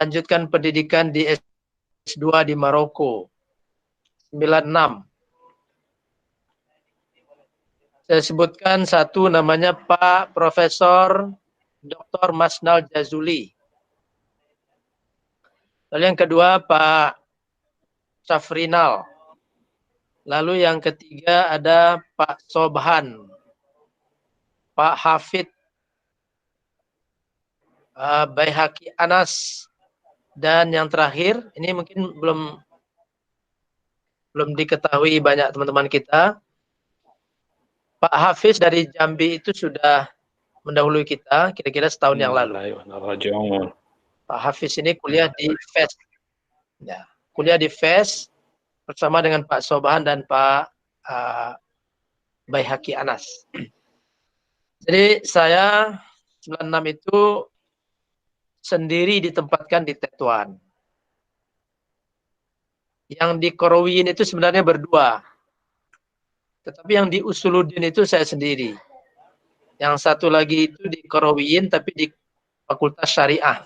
melanjutkan pendidikan di S2 di Maroko 96. Saya sebutkan satu, namanya Pak Profesor Dr. Masnal Jazuli. Lalu yang kedua Pak Safrinal. Lalu yang ketiga ada Pak Sobhan, Pak Hafid, Baihaqi Anas, dan yang terakhir ini mungkin belum diketahui banyak teman-teman kita. Pak Hafiz dari Jambi itu sudah mendahului kita, kira-kira setahun yang lalu. Pak Hafiz ini kuliah di FES. Ya, kuliah di FES bersama dengan Pak Sobhan dan Pak Baihaqi Anas. Jadi saya 96 itu sendiri ditempatkan di Tetuan. Yang di Korowiin itu sebenarnya berdua. Tetapi yang di Usuluddin itu saya sendiri. Yang satu lagi itu di Korowiin tapi di Fakultas Syariah.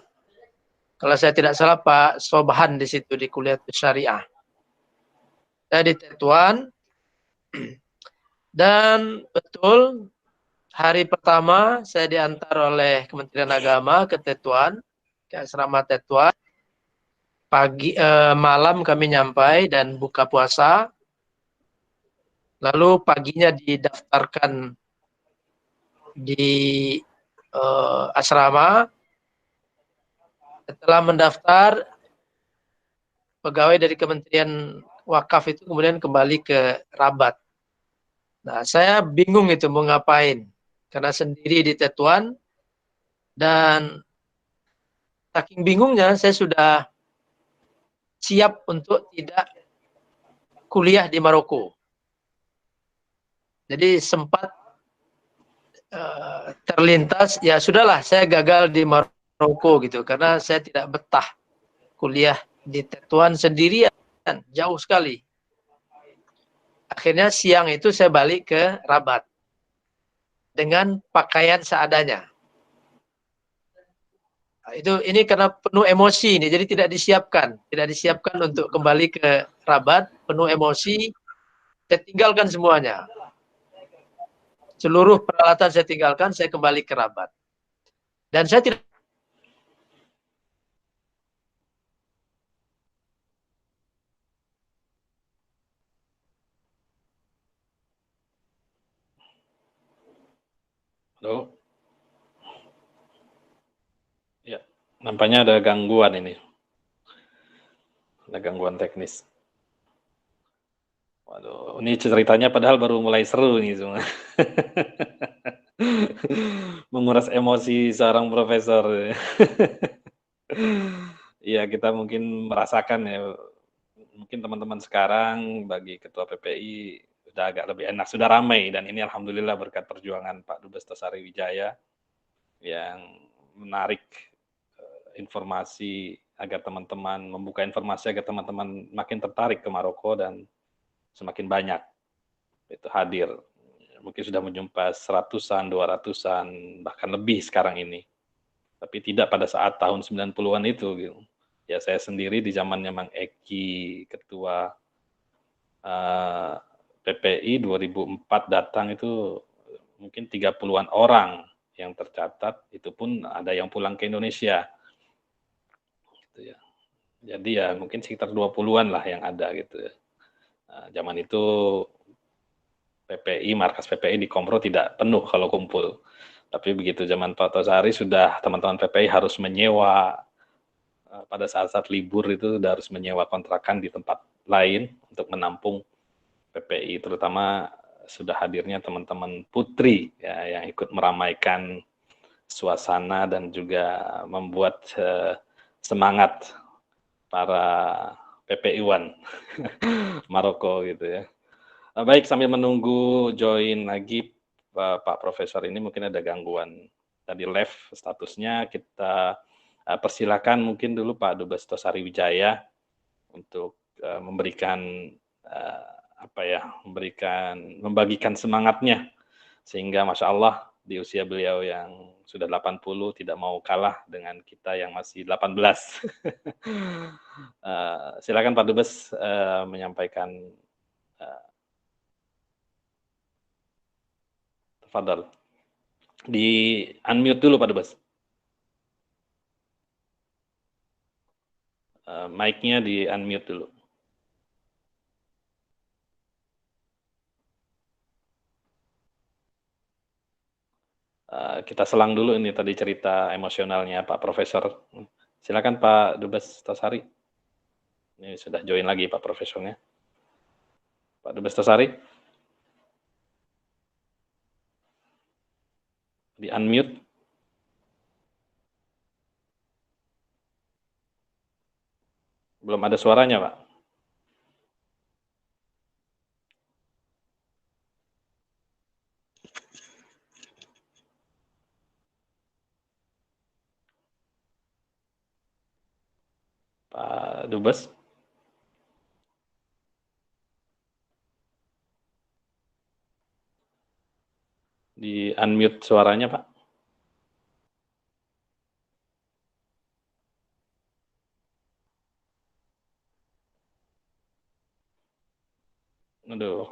Kalau saya tidak salah Pak Sobhan di situ di kuliah Syariah. Saya di Tetuan. Dan betul hari pertama saya diantar oleh Kementerian Agama ke Tetuan, ke asrama Tetuan. Malam kami nyampai dan buka puasa. Lalu paginya didaftarkan di asrama. Setelah mendaftar, pegawai dari Kementerian Wakaf itu kemudian kembali ke Rabat. Nah, saya bingung itu mau ngapain. Karena sendiri di Tetuan. Dan saking bingungnya saya sudah siap untuk tidak kuliah di Maroko. Jadi sempat terlintas, ya sudahlah saya gagal di Maroko gitu. Karena saya tidak betah kuliah di Tetuan sendirian, jauh sekali. Akhirnya siang itu saya balik ke Rabat dengan pakaian seadanya. Ini karena penuh emosi nih, jadi tidak disiapkan untuk kembali ke Rabat, penuh emosi, saya tinggalkan semuanya. Seluruh peralatan saya tinggalkan, saya kembali ke Rabat. Dan saya tidak Halo. Ya, nampaknya ada gangguan ini. Ada gangguan teknis. Waduh, ini ceritanya padahal baru mulai seru nih semua. Menguras emosi seorang profesor. Iya, kita mungkin merasakan ya, mungkin teman-teman sekarang bagi Ketua PPI sudah agak lebih enak, sudah ramai, dan ini alhamdulillah berkat perjuangan Pak Dubes Tossari Wijaya yang menarik informasi agar teman-teman, membuka informasi agar teman-teman makin tertarik ke Maroko dan semakin banyak itu hadir. Mungkin sudah menjumpai 100-an, 200-an, bahkan lebih sekarang ini. Tapi tidak pada saat tahun 90-an itu gitu. Ya saya sendiri di zamannya Mang Eki, ketua PPI 2004 datang itu mungkin 30-an orang yang tercatat, itu pun ada yang pulang ke Indonesia. Gitu ya. Jadi ya mungkin sekitar 20-an lah yang ada gitu ya. Nah, zaman itu PPI, markas PPI di Kompro tidak penuh kalau kumpul. Tapi begitu zaman Pak Tosari sudah teman-teman PPI harus menyewa, pada saat-saat libur itu sudah harus menyewa kontrakan di tempat lain untuk menampung PPI, terutama sudah hadirnya teman-teman Putri ya, yang ikut meramaikan suasana dan juga membuat semangat para PPI-wan Maroko gitu ya. Baik, sambil menunggu join lagi Pak Profesor ini, mungkin ada gangguan tadi live statusnya, kita persilakan mungkin dulu Pak Dubes Tossari Wijaya untuk memberikan membagikan semangatnya, sehingga Masya Allah di usia beliau yang sudah 80 tidak mau kalah dengan kita yang masih 18. Silakan Pak Dubes menyampaikan. Tafadhol. Di unmute dulu Pak Dubes. Mic-nya di unmute dulu. Kita selang dulu ini tadi cerita emosionalnya Pak Profesor. Silakan Pak Dubes Tosari. Ini sudah join lagi Pak Profesornya. Pak Dubes Tosari. Di unmute. Belum ada suaranya Pak. Pak Dubes. Di unmute suaranya Pak. Aduh.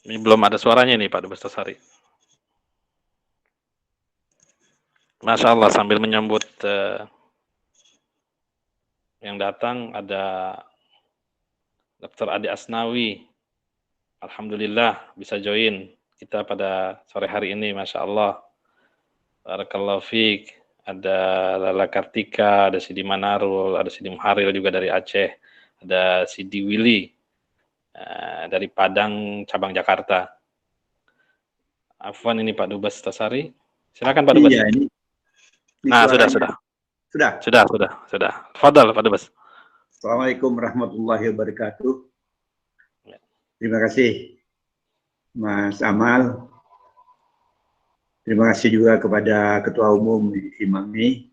Ini belum ada suaranya nih Pak Dubes Tosari. Masya Allah, sambil menyambut yang datang ada Dr. Adi Asnawi. Alhamdulillah bisa join kita pada sore hari ini, Masya Allah. Barakallahu fiik. Ada Lala Kartika, ada Sidi Manarul, ada Sidi Muharil juga dari Aceh, ada Sidi Willy dari Padang, cabang Jakarta. Afwan ini Pak Dubes Tosari. Silakan Pak Dubes. Iya, ini Nah, sudah. Fadal Pak Dubes. Assalamualaikum warahmatullahi wabarakatuh. Terima kasih Mas Amal. Terima kasih juga kepada Ketua Umum Imami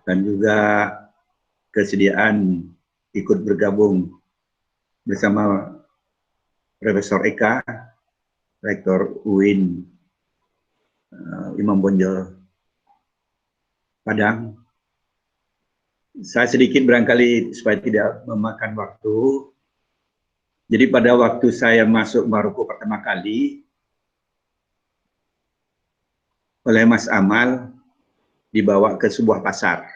dan juga kesediaan ikut bergabung bersama Profesor Eka, Rektor UIN Imam Bonjol Padang. Saya sedikit barangkali supaya tidak memakan waktu. Jadi pada waktu saya masuk Maroko pertama kali, oleh Mas Amal dibawa ke sebuah pasar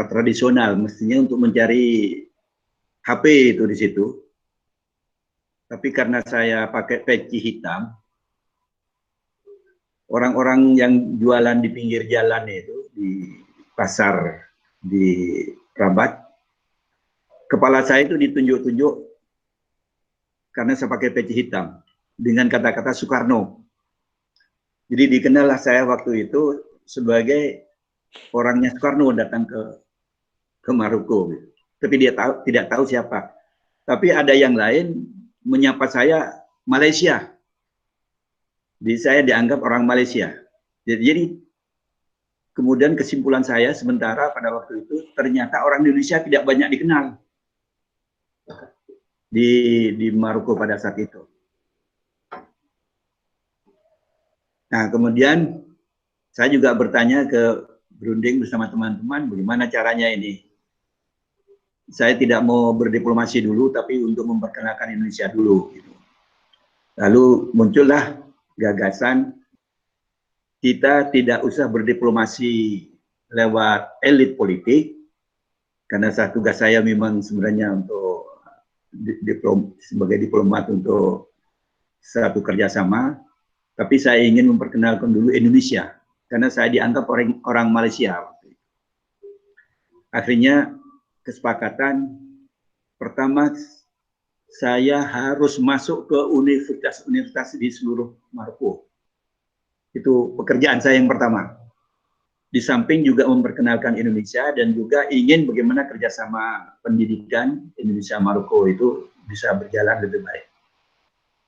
tradisional, mestinya untuk mencari HP itu di situ. Tapi karena saya pakai peci hitam, orang-orang yang jualan di pinggir jalan itu di pasar di Rabat, kepala saya itu ditunjuk-tunjuk karena saya pakai peci hitam dengan kata-kata Soekarno. Jadi dikenallah saya waktu itu sebagai orangnya Soekarno datang ke Maroko. Tapi dia tidak tahu siapa. Tapi ada yang lain menyapa saya Malaysia. Jadi saya dianggap orang Malaysia. Jadi kemudian kesimpulan saya sementara pada waktu itu ternyata orang Indonesia tidak banyak dikenal di Maroko pada saat itu. Nah, kemudian saya juga bertanya ke berunding bersama teman-teman, bagaimana caranya ini? Saya tidak mau berdiplomasi dulu, tapi untuk memperkenalkan Indonesia dulu. Gitu. Lalu muncullah gagasan, kita tidak usah berdiplomasi lewat elit politik, karena tugas saya memang sebenarnya untuk sebagai diplomat untuk satu kerjasama. Tapi saya ingin memperkenalkan dulu Indonesia, karena saya dianggap orang Malaysia. Akhirnya kesepakatan, pertama saya harus masuk ke universitas-universitas di seluruh Maroko. Itu pekerjaan saya yang pertama. Di samping juga memperkenalkan Indonesia dan juga ingin bagaimana kerjasama pendidikan Indonesia-Maroko itu bisa berjalan lebih baik.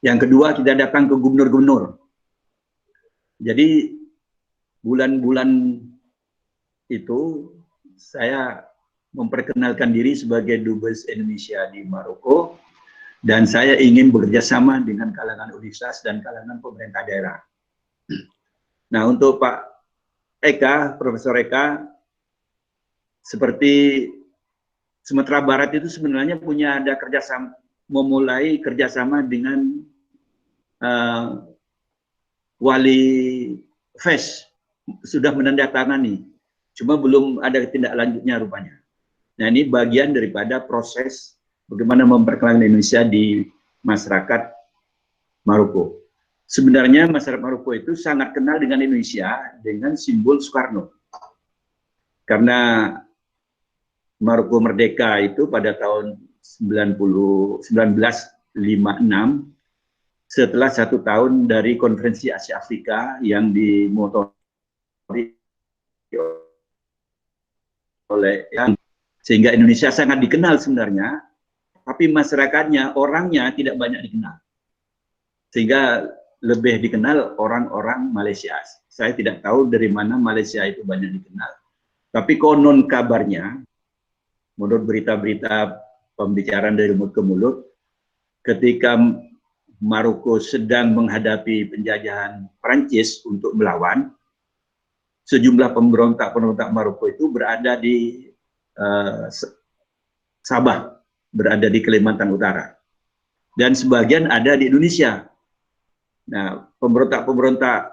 Yang kedua, kita datang ke gubernur-gubernur. Jadi bulan-bulan itu saya memperkenalkan diri sebagai Dubes Indonesia di Maroko Dan saya ingin bekerja sama dengan kalangan universitas dan kalangan pemerintah daerah. Nah, untuk Pak Eka, Profesor Eka, seperti Sumatera Barat itu sebenarnya ada kerjasama, memulai kerjasama dengan Wali FES, sudah menandatangani, cuma belum ada tindak lanjutnya rupanya. Nah, ini bagian daripada proses bagaimana memperkenalkan Indonesia di masyarakat Maroko. Sebenarnya masyarakat Maroko itu sangat kenal dengan Indonesia dengan simbol Soekarno. Karena Maroko merdeka itu pada tahun 1956 setelah 1 tahun dari Konferensi Asia Afrika yang dimotori oleh sehingga Indonesia sangat dikenal sebenarnya, tapi masyarakatnya, orangnya tidak banyak dikenal. Sehingga lebih dikenal orang-orang Malaysia. Saya tidak tahu dari mana Malaysia itu banyak dikenal. Tapi konon kabarnya, menurut berita-berita pembicaraan dari mulut ke mulut, ketika Maroko sedang menghadapi penjajahan Prancis untuk melawan, sejumlah pemberontak-pemberontak Maroko itu berada di Sabah, berada di Kalimantan Utara. Dan sebagian ada di Indonesia. Nah, pemberontak-pemberontak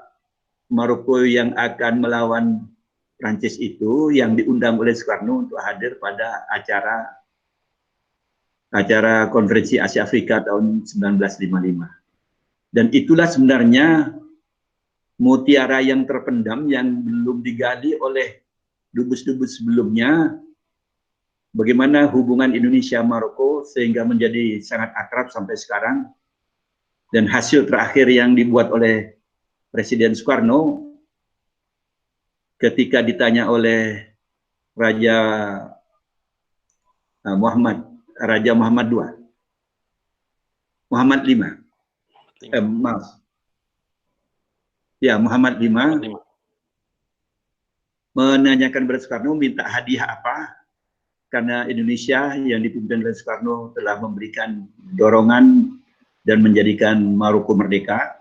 Maroko yang akan melawan Prancis itu yang diundang oleh Soekarno untuk hadir pada acara Konferensi Asia Afrika tahun 1955. Dan itulah sebenarnya mutiara yang terpendam yang belum digali oleh dubes-dubes sebelumnya, bagaimana hubungan Indonesia-Maroko sehingga menjadi sangat akrab sampai sekarang. Dan hasil terakhir yang dibuat oleh Presiden Soekarno ketika ditanya oleh Raja Muhammad II, Muhammad V, Muhammad V menanyakan kepada Soekarno minta hadiah apa, karena Indonesia yang dipimpin oleh Soekarno telah memberikan dorongan dan menjadikan Maroko merdeka.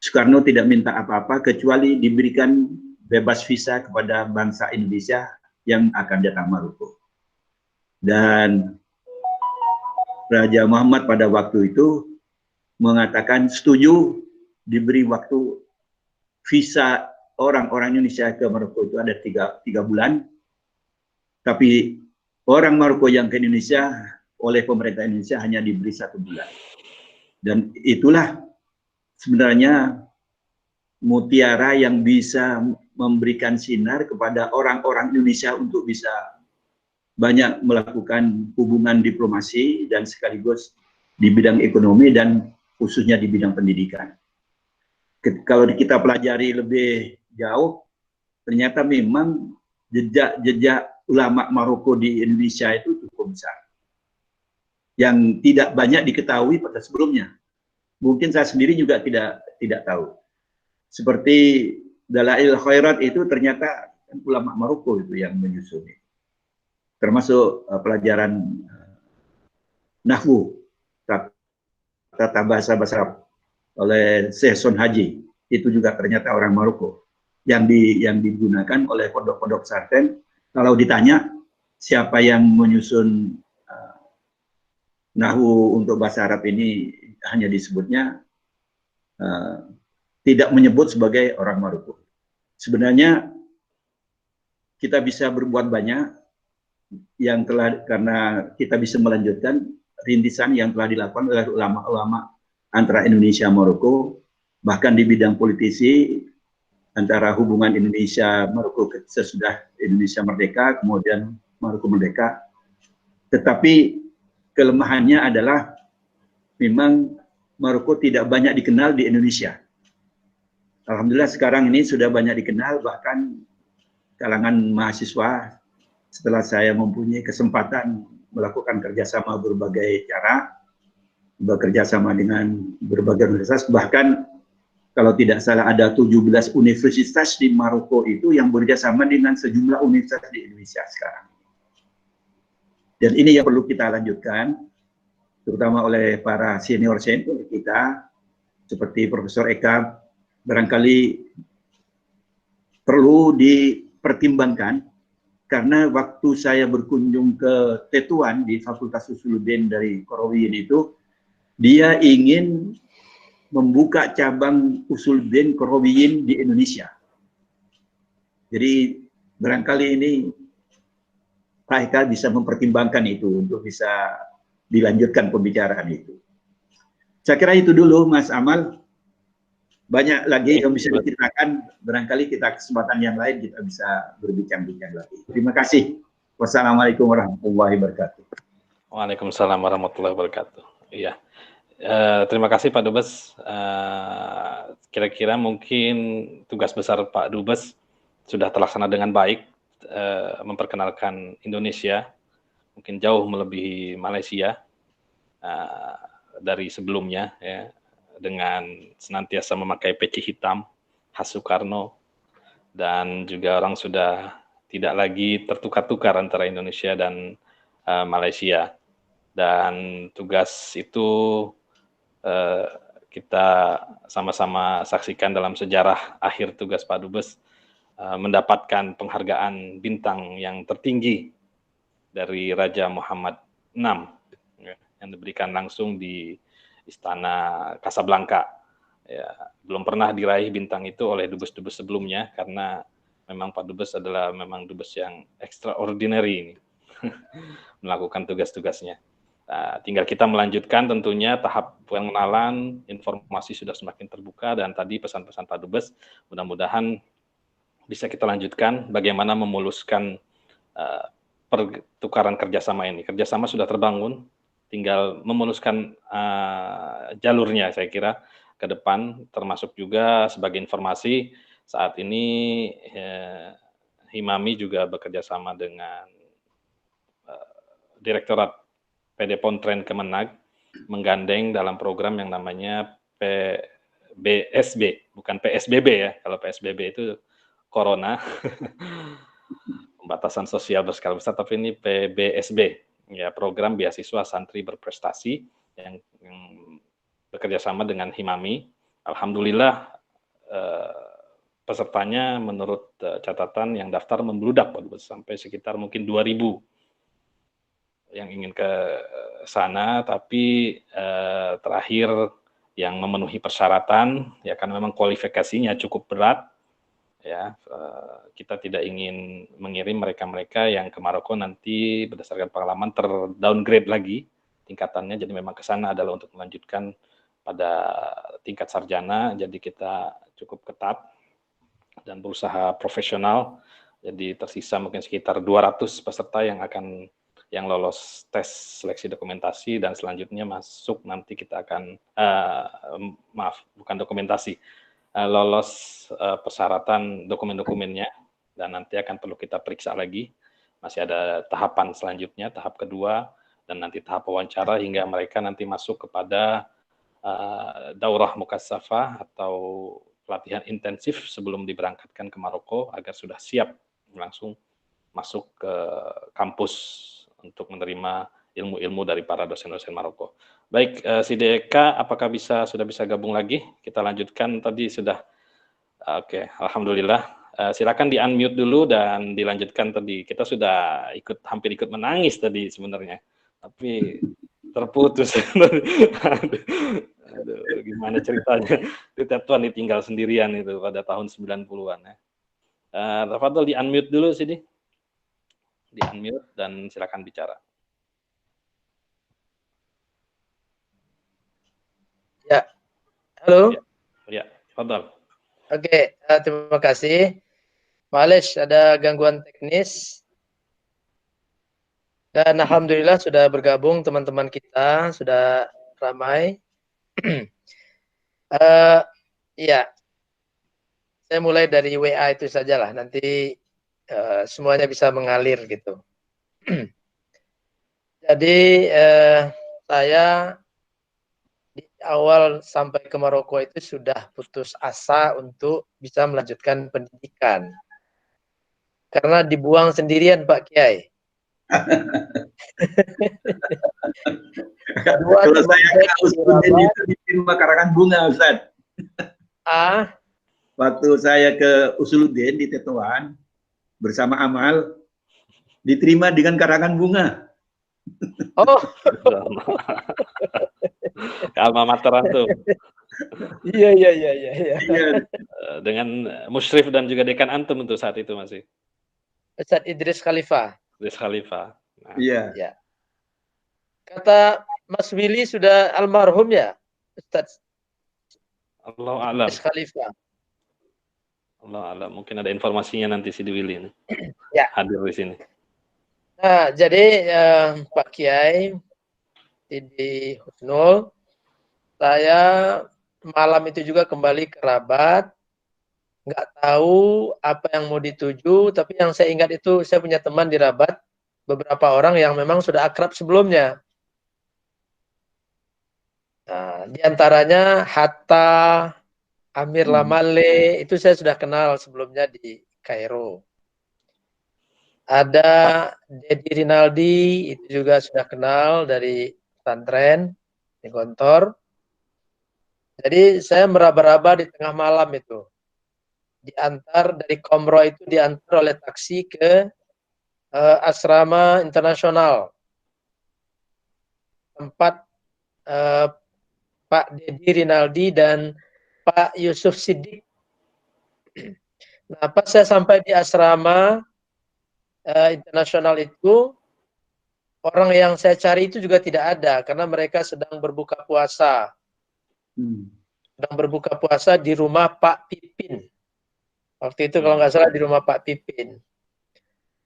Soekarno tidak minta apa-apa kecuali diberikan bebas visa kepada bangsa Indonesia yang akan datang Maroko. Dan Raja Muhammad pada waktu itu mengatakan setuju diberi waktu visa orang-orang Indonesia ke Maroko itu ada 3 bulan. Tapi orang Maroko yang ke Indonesia oleh pemerintah Indonesia hanya diberi 1 bulan. Dan itulah sebenarnya mutiara yang bisa memberikan sinar kepada orang-orang Indonesia untuk bisa banyak melakukan hubungan diplomasi dan sekaligus di bidang ekonomi dan khususnya di bidang pendidikan. Kalau kita pelajari lebih jauh, ternyata memang jejak ulama Maroko di Indonesia itu cukup besar, yang tidak banyak diketahui pada sebelumnya. Mungkin saya sendiri juga tidak tahu. Seperti Dalail Khairat itu ternyata ulama Maroko itu yang menyusun. Termasuk pelajaran Nahwu, tata bahasa Arab oleh Syekh Son Haji, itu juga ternyata orang Maroko yang digunakan oleh pondok-pondok pesantren. Kalau ditanya siapa yang menyusun Nahwu untuk bahasa Arab ini, hanya disebutnya tidak menyebut sebagai orang Maroko. Sebenarnya kita bisa berbuat banyak karena kita bisa melanjutkan rintisan yang telah dilakukan oleh ulama-ulama antara Indonesia dan Maroko, bahkan di bidang politisi antara hubungan Indonesia-Maroko sesudah Indonesia merdeka, kemudian Maroko merdeka. Tetapi kelemahannya adalah memang Maroko tidak banyak dikenal di Indonesia. Alhamdulillah sekarang ini sudah banyak dikenal, bahkan kalangan mahasiswa setelah saya mempunyai kesempatan melakukan kerjasama berbagai cara, bekerja sama dengan berbagai universitas, bahkan kalau tidak salah ada 17 universitas di Maroko itu yang bekerjasama dengan sejumlah universitas di Indonesia sekarang. Dan ini yang perlu kita lanjutkan. terutama oleh para senior-senior kita, seperti Profesor Eka, barangkali perlu dipertimbangkan, karena waktu saya berkunjung ke Tetuan di Fakultas Usuluddin dari Qarawiyyin itu, dia ingin membuka cabang Usuluddin Qarawiyyin di Indonesia. Jadi barangkali ini Pak Eka bisa mempertimbangkan itu untuk bisa dilanjutkan pembicaraan itu. Saya kira itu dulu Mas Amal. Banyak lagi yang bisa diceritakan, barangkali kita kesempatan yang lain kita bisa berbincang-bincang lagi. Terima kasih. Wassalamualaikum warahmatullahi wabarakatuh. Waalaikumsalam warahmatullahi wabarakatuh. Iya. Terima kasih Pak Dubes. Kira-kira mungkin tugas besar Pak Dubes sudah terlaksana dengan baik, memperkenalkan Indonesia, mungkin jauh melebihi Malaysia dari sebelumnya, ya, dengan senantiasa memakai peci hitam khas Soekarno, dan juga orang sudah tidak lagi tertukar-tukar antara Indonesia dan Malaysia. Dan tugas itu kita sama-sama saksikan dalam sejarah akhir tugas Pak Dubes, mendapatkan penghargaan bintang yang tertinggi dari Raja Muhammad VI, yang diberikan langsung di Istana Casablanca. Ya, belum pernah diraih bintang itu oleh dubes-dubes sebelumnya, karena memang Pak Dubes adalah memang dubes yang extraordinary ini melakukan tugas-tugasnya. Tinggal kita melanjutkan tentunya tahap pengenalan, informasi sudah semakin terbuka, dan tadi pesan-pesan Pak Dubes mudah-mudahan bisa kita lanjutkan bagaimana memuluskan pertukaran kerjasama ini. Kerjasama sudah terbangun, tinggal memuluskan jalurnya, saya kira, ke depan, termasuk juga sebagai informasi, saat ini Himami juga bekerja sama dengan Direktorat PD Pontren Kemenag, menggandeng dalam program yang namanya PBSB, bukan PSBB ya, kalau PSBB itu Corona, pembatasan sosial berskala besar, tapi ini PBSB, ya, program beasiswa santri berprestasi yang bekerja sama dengan Himami. Alhamdulillah pesertanya menurut catatan yang daftar membludak sampai sekitar mungkin 2.000 yang ingin ke sana, tapi terakhir yang memenuhi persyaratan, ya, karena memang kualifikasinya cukup berat, ya, kita tidak ingin mengirim mereka-mereka yang ke Maroko nanti berdasarkan pengalaman terdowngrade lagi tingkatannya, jadi memang ke sana adalah untuk melanjutkan pada tingkat sarjana, jadi kita cukup ketat dan berusaha profesional, jadi tersisa mungkin sekitar 200 peserta yang lolos tes seleksi dokumentasi, dan selanjutnya masuk nanti kita akan, bukan dokumentasi, lolos persyaratan dokumen-dokumennya, dan nanti akan perlu kita periksa lagi, masih ada tahapan selanjutnya, tahap kedua, dan nanti tahap wawancara hingga mereka nanti masuk kepada daurah mukassafah atau pelatihan intensif sebelum diberangkatkan ke Maroko, agar sudah siap langsung masuk ke kampus untuk menerima ilmu-ilmu dari para dosen-dosen Maroko. Baik, si Deka, apakah sudah bisa gabung lagi? Kita lanjutkan, tadi sudah. Oke, alhamdulillah. Silakan di unmute dulu dan dilanjutkan. Tadi kita sudah hampir ikut menangis tadi sebenarnya, tapi terputus. Aduh, gimana ceritanya? Tetuan ditinggal sendirian itu pada tahun 90-an ya. Tafadhol di unmute dulu sini. Di unmute dan silakan bicara. Ya, halo. Ya, tafadhol. Oke, terima kasih. Males, ada gangguan teknis. Dan alhamdulillah sudah bergabung teman-teman kita, sudah ramai. Ya, saya mulai dari WA itu sajalah, nanti semuanya bisa mengalir gitu. Jadi saya di awal sampai ke Maroko itu sudah putus asa untuk bisa melanjutkan pendidikan. Karena dibuang sendirian Pak Kiai. Dua Kalau teman saya saya ke di Usuluddin Rabat. itu diterima karangan bunga, Ustaz. Ah, Waktu saya ke Usuluddin di Tetuan bersama Amal, diterima dengan karangan bunga. oh, Alma mater antum. iya, iya, iya, iya, iya. Iya, Dengan musyrif dan juga dekan antum untuk saat itu masih, Ustadz Idris Khalifah. Idris Khalifah. Nah, iya. Ya. Kata Mas Willy sudah almarhum ya, Ustadz Allahu a'lam. Idris Khalifah. Allahu a'lam. Mungkin ada informasinya nanti si Willy ini. Ya. Hadir di sini. Nah, jadi Pak Kiai Didi Husnul, saya malam itu juga kembali ke Rabat. Nggak tahu apa yang mau dituju, tapi yang saya ingat itu saya punya teman di Rabat, beberapa orang yang memang sudah akrab sebelumnya. Nah, di antaranya Hatta, Amir Lamale, itu saya sudah kenal sebelumnya di Kairo. Ada Dedi Rinaldi, itu juga sudah kenal dari pesantren di Gontor. Jadi saya meraba-raba di tengah malam itu. Diantar dari Komro itu diantar oleh taksi ke asrama internasional. Tempat Pak Dedi Rinaldi dan Pak Yusuf Siddiq. Nah, pas saya sampai di asrama internasional itu, orang yang saya cari itu juga tidak ada karena mereka sedang berbuka puasa. Sedang berbuka puasa di rumah Pak Pipin. Waktu itu kalau nggak salah di rumah Pak Pipin.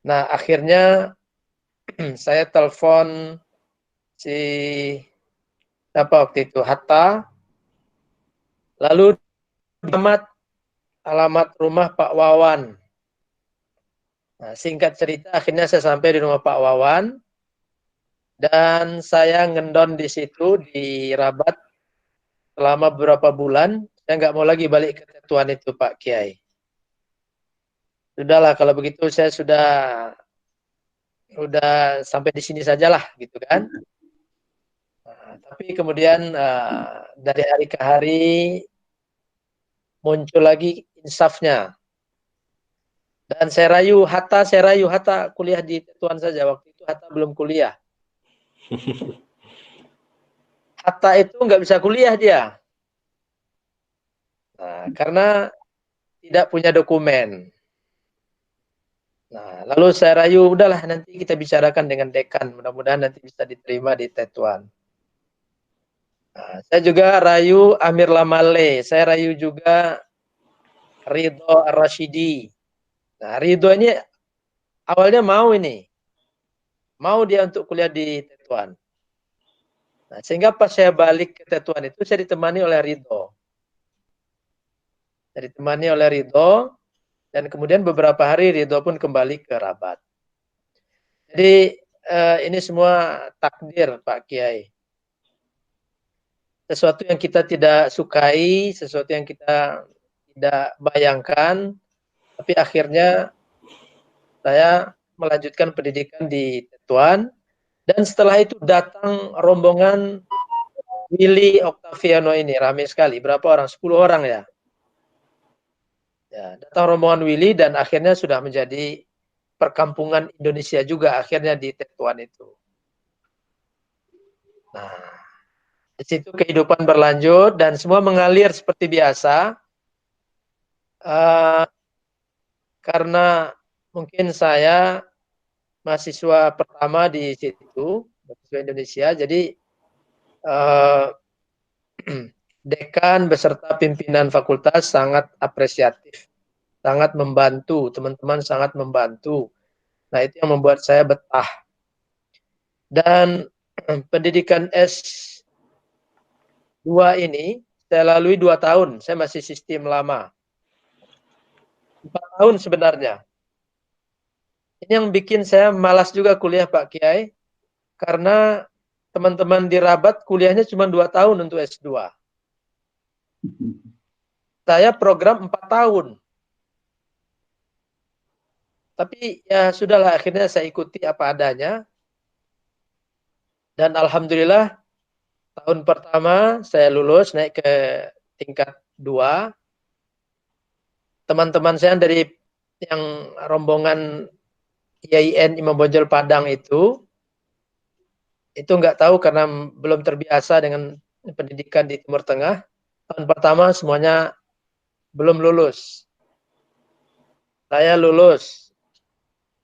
Nah, akhirnya saya telepon si apa waktu itu Hatta, lalu alamat rumah Pak Wawan. Nah, singkat cerita akhirnya saya sampai di rumah Pak Wawan dan saya ngendon di situ di Rabat selama beberapa bulan. Saya nggak mau lagi balik ke Tetuan itu Pak Kiai. Sudahlah kalau begitu saya sudah sampai di sini sajalah gitu kan. Nah, tapi kemudian dari hari ke hari muncul lagi insafnya. Dan saya rayu Hatta kuliah di Tetuan saja. Waktu itu Hatta belum kuliah. Hatta itu nggak bisa kuliah dia. Nah, karena tidak punya dokumen. Nah, lalu saya rayu, udahlah nanti kita bicarakan dengan dekan. Mudah-mudahan nanti bisa diterima di Tetuan. Nah, saya juga rayu Amir Lamale. Saya rayu juga Ridho Ar-Rashidi. Nah, Ridho ini awalnya mau ini. Mau dia untuk kuliah di Tetuan. Nah, sehingga pas saya balik ke Tetuan itu saya ditemani oleh Ridho. Saya ditemani oleh Ridho dan kemudian beberapa hari Ridho pun kembali ke Rabat. Jadi ini semua takdir Pak Kiai. Sesuatu yang kita tidak sukai, sesuatu yang kita tidak bayangkan, tapi akhirnya saya melanjutkan pendidikan di Tetuan dan setelah itu datang rombongan Willy Octaviano ini, ramai sekali. Berapa orang? 10 orang ya. Ya, datang rombongan Willy dan akhirnya sudah menjadi perkampungan Indonesia juga akhirnya di Tetuan itu. Nah, di situ kehidupan berlanjut dan semua mengalir seperti biasa. Karena mungkin saya mahasiswa pertama di situ, mahasiswa Indonesia, jadi dekan beserta pimpinan fakultas sangat apresiatif, sangat membantu, teman-teman sangat membantu. Nah, itu yang membuat saya betah. Dan pendidikan S2 ini saya lalui 2 tahun, saya masih sistem lama. 4 tahun sebenarnya. Ini yang bikin saya malas juga kuliah Pak Kiai, karena teman-teman di Rabat kuliahnya cuma 2 tahun untuk S2. Saya program 4 tahun. Tapi ya sudahlah, akhirnya saya ikuti apa adanya. Dan alhamdulillah tahun pertama saya lulus naik ke tingkat 2. Teman-teman saya dari yang rombongan IAIN Imam Bonjol Padang itu nggak tahu karena belum terbiasa dengan pendidikan di Timur Tengah. Tahun pertama semuanya belum lulus. Saya lulus.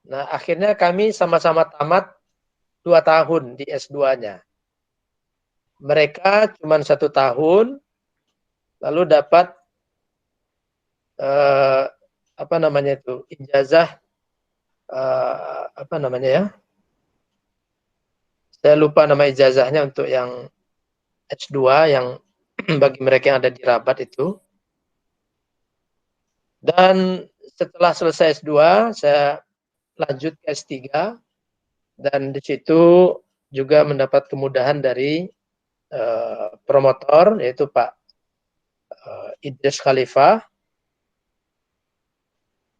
Nah, akhirnya kami sama-sama tamat 2 tahun di S2-nya. Mereka cuma 1 tahun, lalu dapat apa namanya itu, ijazah, apa namanya ya? Saya lupa nama ijazahnya untuk yang S2 yang bagi mereka yang ada di Rabat itu. Dan setelah selesai S2, saya lanjut ke S3 dan di situ juga mendapat kemudahan dari promotor yaitu Pak Idris Khalifah.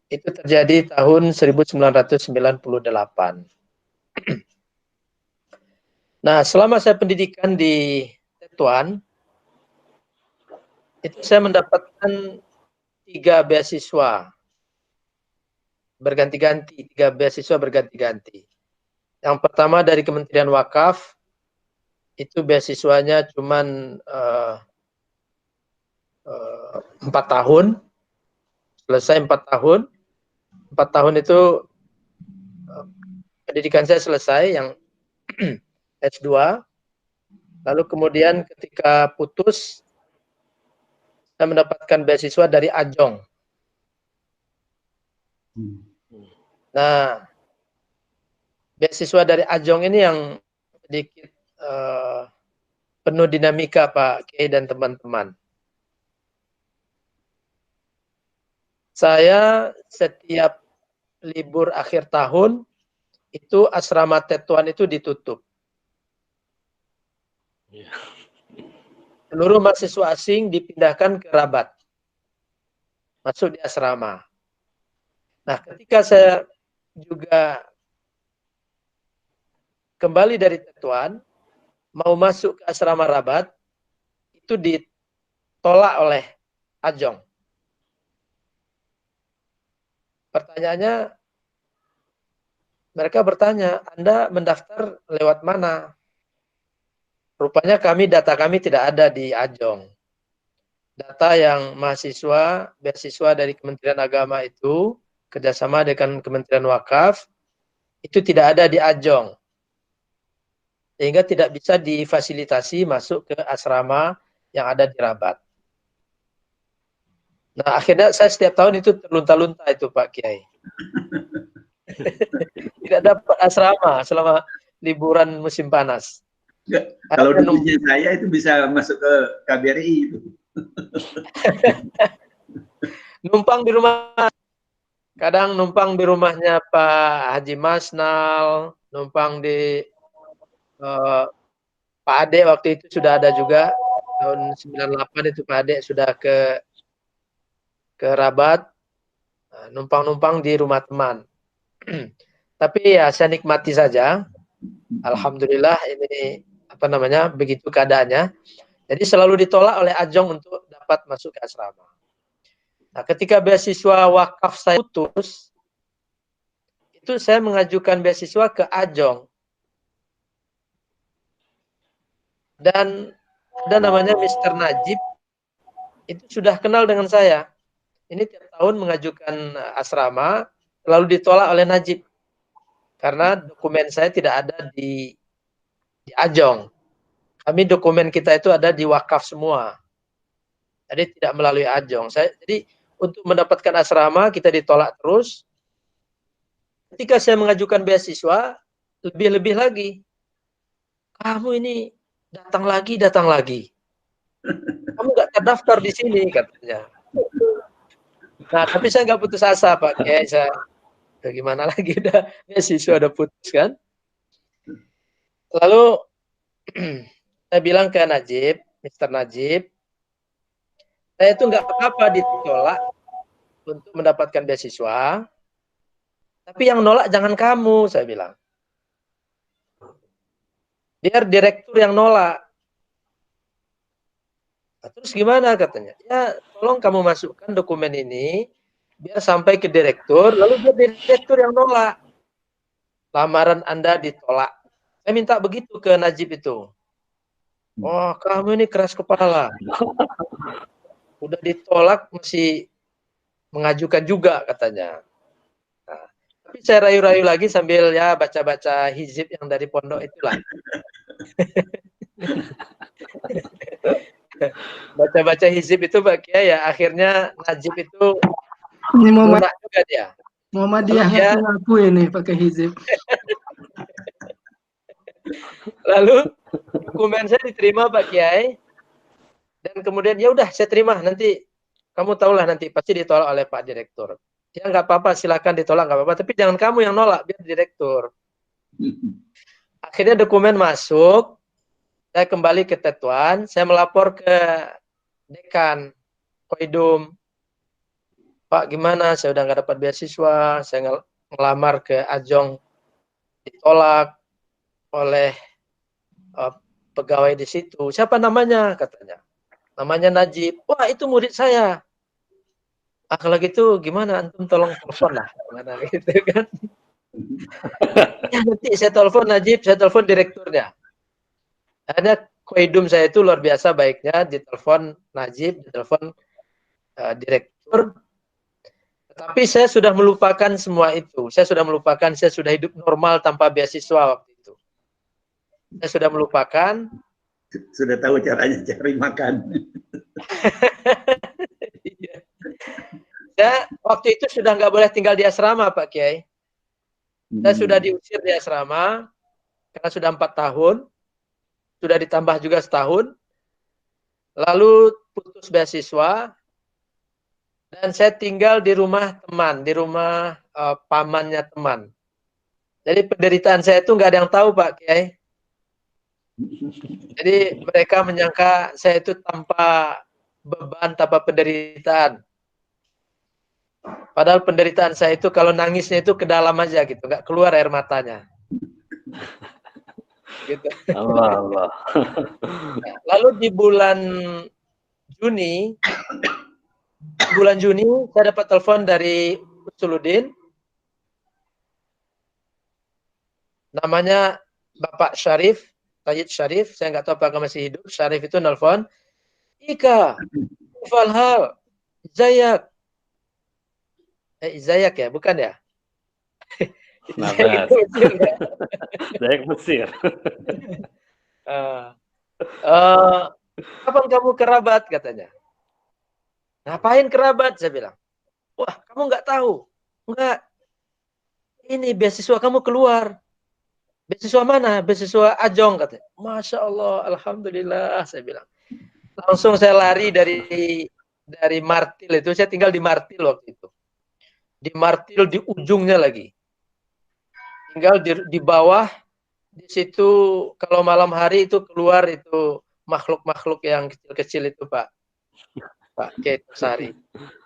Itu terjadi tahun 1998. Nah, selama saya pendidikan di Tetuan, itu saya mendapatkan 3 beasiswa berganti-ganti, 3 beasiswa berganti-ganti. Yang pertama dari Kementerian Wakaf, itu beasiswanya cuman 4 tahun, selesai 4 tahun. 4 tahun itu pendidikan saya selesai yang S2. Lalu kemudian ketika putus, saya mendapatkan beasiswa dari Ajong. Nah, beasiswa dari Ajong ini yang sedikit penuh dinamika Pak Kiai dan teman-teman. Saya setiap libur akhir tahun itu asrama Tetuan itu ditutup. Seluruh mahasiswa asing dipindahkan ke Rabat, masuk di asrama. Nah, ketika saya juga kembali dari Tetuan, mau masuk ke asrama Rabat, itu ditolak oleh Ajong. Pertanyaannya, mereka bertanya, Anda mendaftar lewat mana? Rupanya data kami tidak ada di Ajong. Data yang mahasiswa, beasiswa dari Kementerian Agama itu, kerjasama dengan Kementerian Wakaf, itu tidak ada di Ajong. Sehingga tidak bisa difasilitasi masuk ke asrama yang ada di Rabat. Nah, akhirnya saya setiap tahun itu terlunta-lunta itu Pak Kiai. Tidak dapat asrama selama liburan musim panas. Kalau duitnya saya itu bisa masuk ke KBRI itu. Numpang di rumah, kadang numpang di rumahnya Pak Haji Masnal, numpang di Pak Ade waktu itu sudah ada juga, tahun 98 itu Pak Ade sudah ke Rabat, numpang-numpang di rumah teman. Tapi ya saya nikmati saja. Alhamdulillah ini apa namanya begitu keadaannya. Jadi selalu ditolak oleh Ajong untuk dapat masuk ke asrama. Nah, ketika beasiswa wakaf saya putus, itu saya mengajukan beasiswa ke Ajong. Dan ada namanya Mr. Najib, itu sudah kenal dengan saya. Ini tiap tahun mengajukan asrama, lalu ditolak oleh Najib. Karena dokumen saya tidak ada di Ajong. Kami dokumen kita itu ada di wakaf semua. Jadi tidak melalui Ajong. Jadi untuk mendapatkan asrama kita ditolak terus. Ketika saya mengajukan beasiswa, lebih-lebih lagi. Kamu ini datang lagi. Kamu nggak terdaftar di sini katanya. Nah, tapi saya nggak putus asa Pak. Kayak saya gimana lagi udah beasiswa udah putus kan. Lalu saya bilang ke Najib, Mr. Najib, saya itu nggak apa-apa ditolak untuk mendapatkan beasiswa, Tapi yang nolak jangan kamu, saya bilang. Biar direktur yang nolak. Nah, terus gimana katanya? Ya, tolong kamu masukkan dokumen ini biar sampai ke direktur, lalu biar direktur yang nolak. Lamaran Anda ditolak. Saya minta begitu ke Najib itu. Oh, kamu ini keras kepala. Udah ditolak masih mengajukan juga katanya. Nah, tapi saya rayu-rayu lagi sambil ya baca-baca hizib yang dari pondok itulah. Baca-baca hizib itu Pak Kiai ya akhirnya Najib itu Ini lunak juga dia. Muhammadiyah Dia ngaku ini pakai hizib. lalu dokumen saya diterima Pak Kiai dan kemudian ya udah saya terima, nanti kamu tahulah nanti pasti ditolak oleh Pak Direktur. Ya nggak apa-apa, silakan ditolak nggak apa-apa, tapi jangan kamu yang nolak, biar direktur. Akhirnya dokumen masuk, saya kembali ke Tetuan, saya melapor ke dekan Koidum. Pak gimana, saya udah nggak dapat beasiswa, saya ngelamar ke Ajong ditolak oleh pegawai di situ. Siapa namanya? Katanya. Namanya Najib. Wah itu murid saya. Ah kalau gitu gimana? Antum tolong telepon lah. Gimana gitu kan? Ya nanti saya telepon Najib, saya telepon direkturnya. Akhirnya Koidum saya itu luar biasa baiknya, ditelepon Najib, ditelepon direktur. Tapi saya sudah melupakan semua itu. Saya sudah melupakan, saya sudah hidup normal tanpa beasiswa waktu itu. Saya sudah melupakan. Sudah tahu caranya cari makan. Saya waktu itu sudah nggak boleh tinggal di asrama Pak Kiai. Saya sudah diusir di asrama karena sudah 4 tahun. Sudah ditambah juga setahun. Lalu putus beasiswa. Dan saya tinggal di rumah teman, di rumah pamannya teman. Jadi penderitaan saya itu nggak ada yang tahu Pak Kiai. Jadi mereka menyangka saya itu tanpa beban, tanpa penderitaan. Padahal penderitaan saya itu kalau nangisnya itu ke dalam aja gitu, nggak keluar air matanya. Gitu. Allah. Lalu di bulan Juni saya dapat telepon dari Usuluddin. Namanya Bapak Syarif, Sayyid Syarif, saya nggak tahu apakah masih hidup. Syarif itu nelpon, Ika, Falhal, Zayak. Zayak ya, bukan ya? Zayak Mesir. Zayak Mesir. Kapan kamu kerabat katanya? Ngapain kerabat? Saya bilang. Wah, kamu nggak tahu? Enggak. Ini beasiswa kamu keluar. Beasiswa mana? Beasiswa Ajong katanya. Masya Allah, alhamdulillah saya bilang. Langsung saya lari dari Martil itu. Saya tinggal di Martil waktu itu. Di Martil di ujungnya lagi. Tinggal di bawah. Di situ kalau malam hari itu keluar itu makhluk-makhluk yang kecil-kecil itu Pak Sari.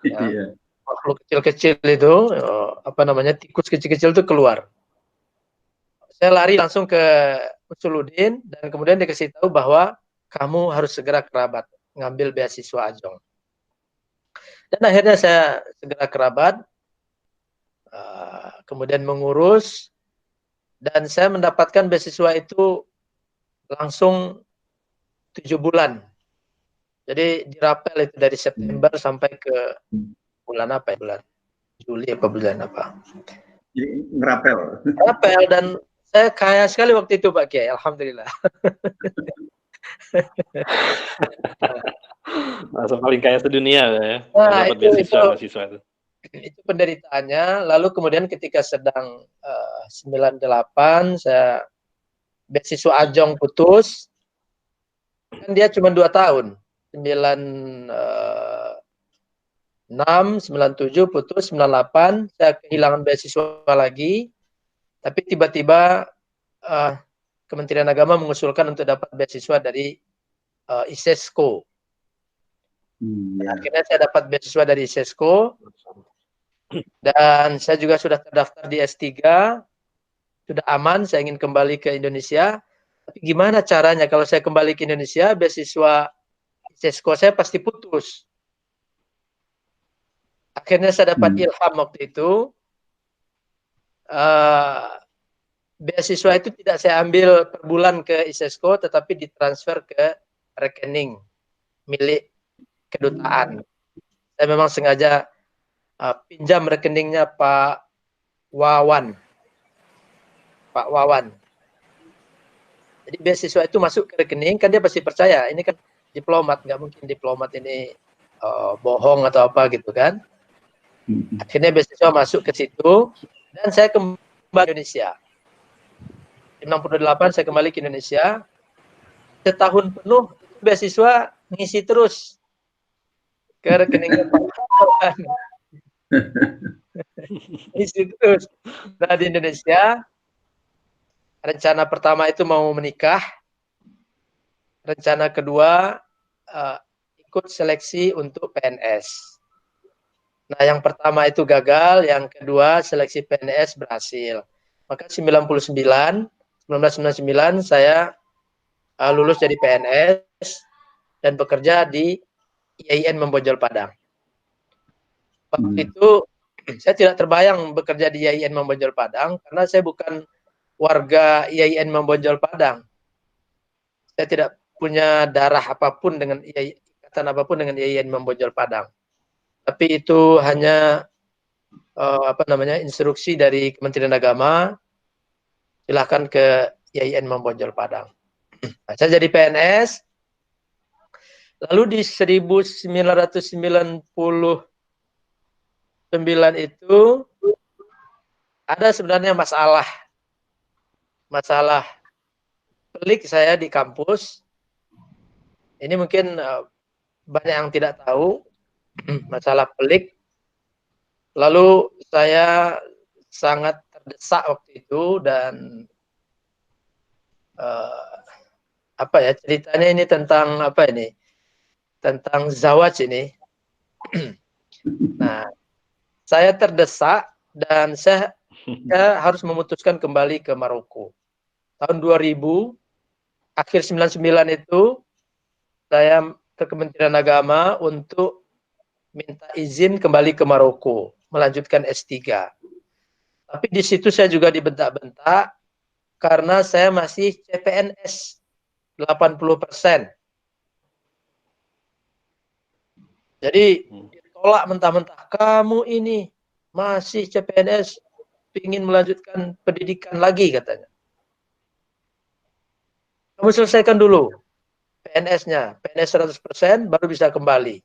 Ya. Makhluk kecil-kecil itu, apa namanya, tikus kecil-kecil itu keluar. Saya lari langsung ke Usuluddin dan kemudian dikasih tahu bahwa kamu harus segera kerabat, ngambil beasiswa Ajong. Dan akhirnya saya segera kerabat, kemudian mengurus, dan saya mendapatkan beasiswa itu langsung 7 bulan. Jadi dirapel itu dari September sampai ke bulan apa ya? Bulan Juli apa bulan apa? Jadi ngerapel. Ngerapel dan saya kaya sekali waktu itu Pak Kiai, alhamdulillah. Langsung paling kaya sedunia ya. Nah, dapat beasiswa itu. Itu penderitaannya. Lalu kemudian ketika sedang 98 saya beasiswa Ajong putus. Kan dia cuma 2 tahun. 97 putus, 98 saya kehilangan beasiswa lagi. Tapi tiba-tiba Kementerian Agama mengusulkan untuk dapat beasiswa dari ISESCO. Akhirnya saya dapat beasiswa dari ISESCO. Dan saya juga sudah terdaftar di S3, sudah aman, saya ingin kembali ke Indonesia. Tapi gimana caranya kalau saya kembali ke Indonesia, beasiswa ISESCO saya pasti putus. Akhirnya saya dapat ilham waktu itu, beasiswa itu tidak saya ambil per bulan ke ISESCO, tetapi ditransfer ke rekening milik kedutaan. Saya memang sengaja pinjam rekeningnya Pak Wawan. Jadi beasiswa itu masuk ke rekening, kan dia pasti percaya, ini kan diplomat, nggak mungkin diplomat ini bohong atau apa gitu kan. Akhirnya beasiswa masuk ke situ, dan saya kembali ke Indonesia. 68 saya kembali ke Indonesia, setahun penuh beasiswa ngisi terus ke rekeningnya Pak Wawan. Ngisi terus. Nah di Indonesia, rencana pertama itu mau menikah, rencana kedua ikut seleksi untuk PNS. Nah, yang pertama itu gagal, yang kedua seleksi PNS berhasil. Maka 1999 saya lulus jadi PNS dan bekerja di IAIN Membojol Padang. Waktu itu saya tidak terbayang bekerja di IAIN Membojol Padang karena saya bukan warga IAIN Membojol Padang. Saya tidak punya darah apapun dengan ikatan apapun dengan IAIN Membojol Padang. Tapi itu hanya instruksi dari Kementerian Agama, silahkan ke IAIN Membojol Padang. Nah, saya jadi PNS, lalu di 1999 itu ada sebenarnya masalah pelik saya di kampus. Ini mungkin banyak yang tidak tahu, masalah pelik. Lalu saya sangat terdesak waktu itu dan ceritanya ini tentang tentang zawaj ini. Nah, saya terdesak dan saya harus memutuskan kembali ke Maroko. Tahun 2000, akhir 99 itu saya ke Kementerian Agama untuk minta izin kembali ke Maroko, melanjutkan S3. Tapi di situ saya juga dibentak-bentak karena saya masih CPNS 80%. Jadi ditolak mentah-mentah, kamu ini masih CPNS, ingin melanjutkan pendidikan lagi katanya. Kamu selesaikan dulu PNS-nya, PNS 100% baru bisa kembali.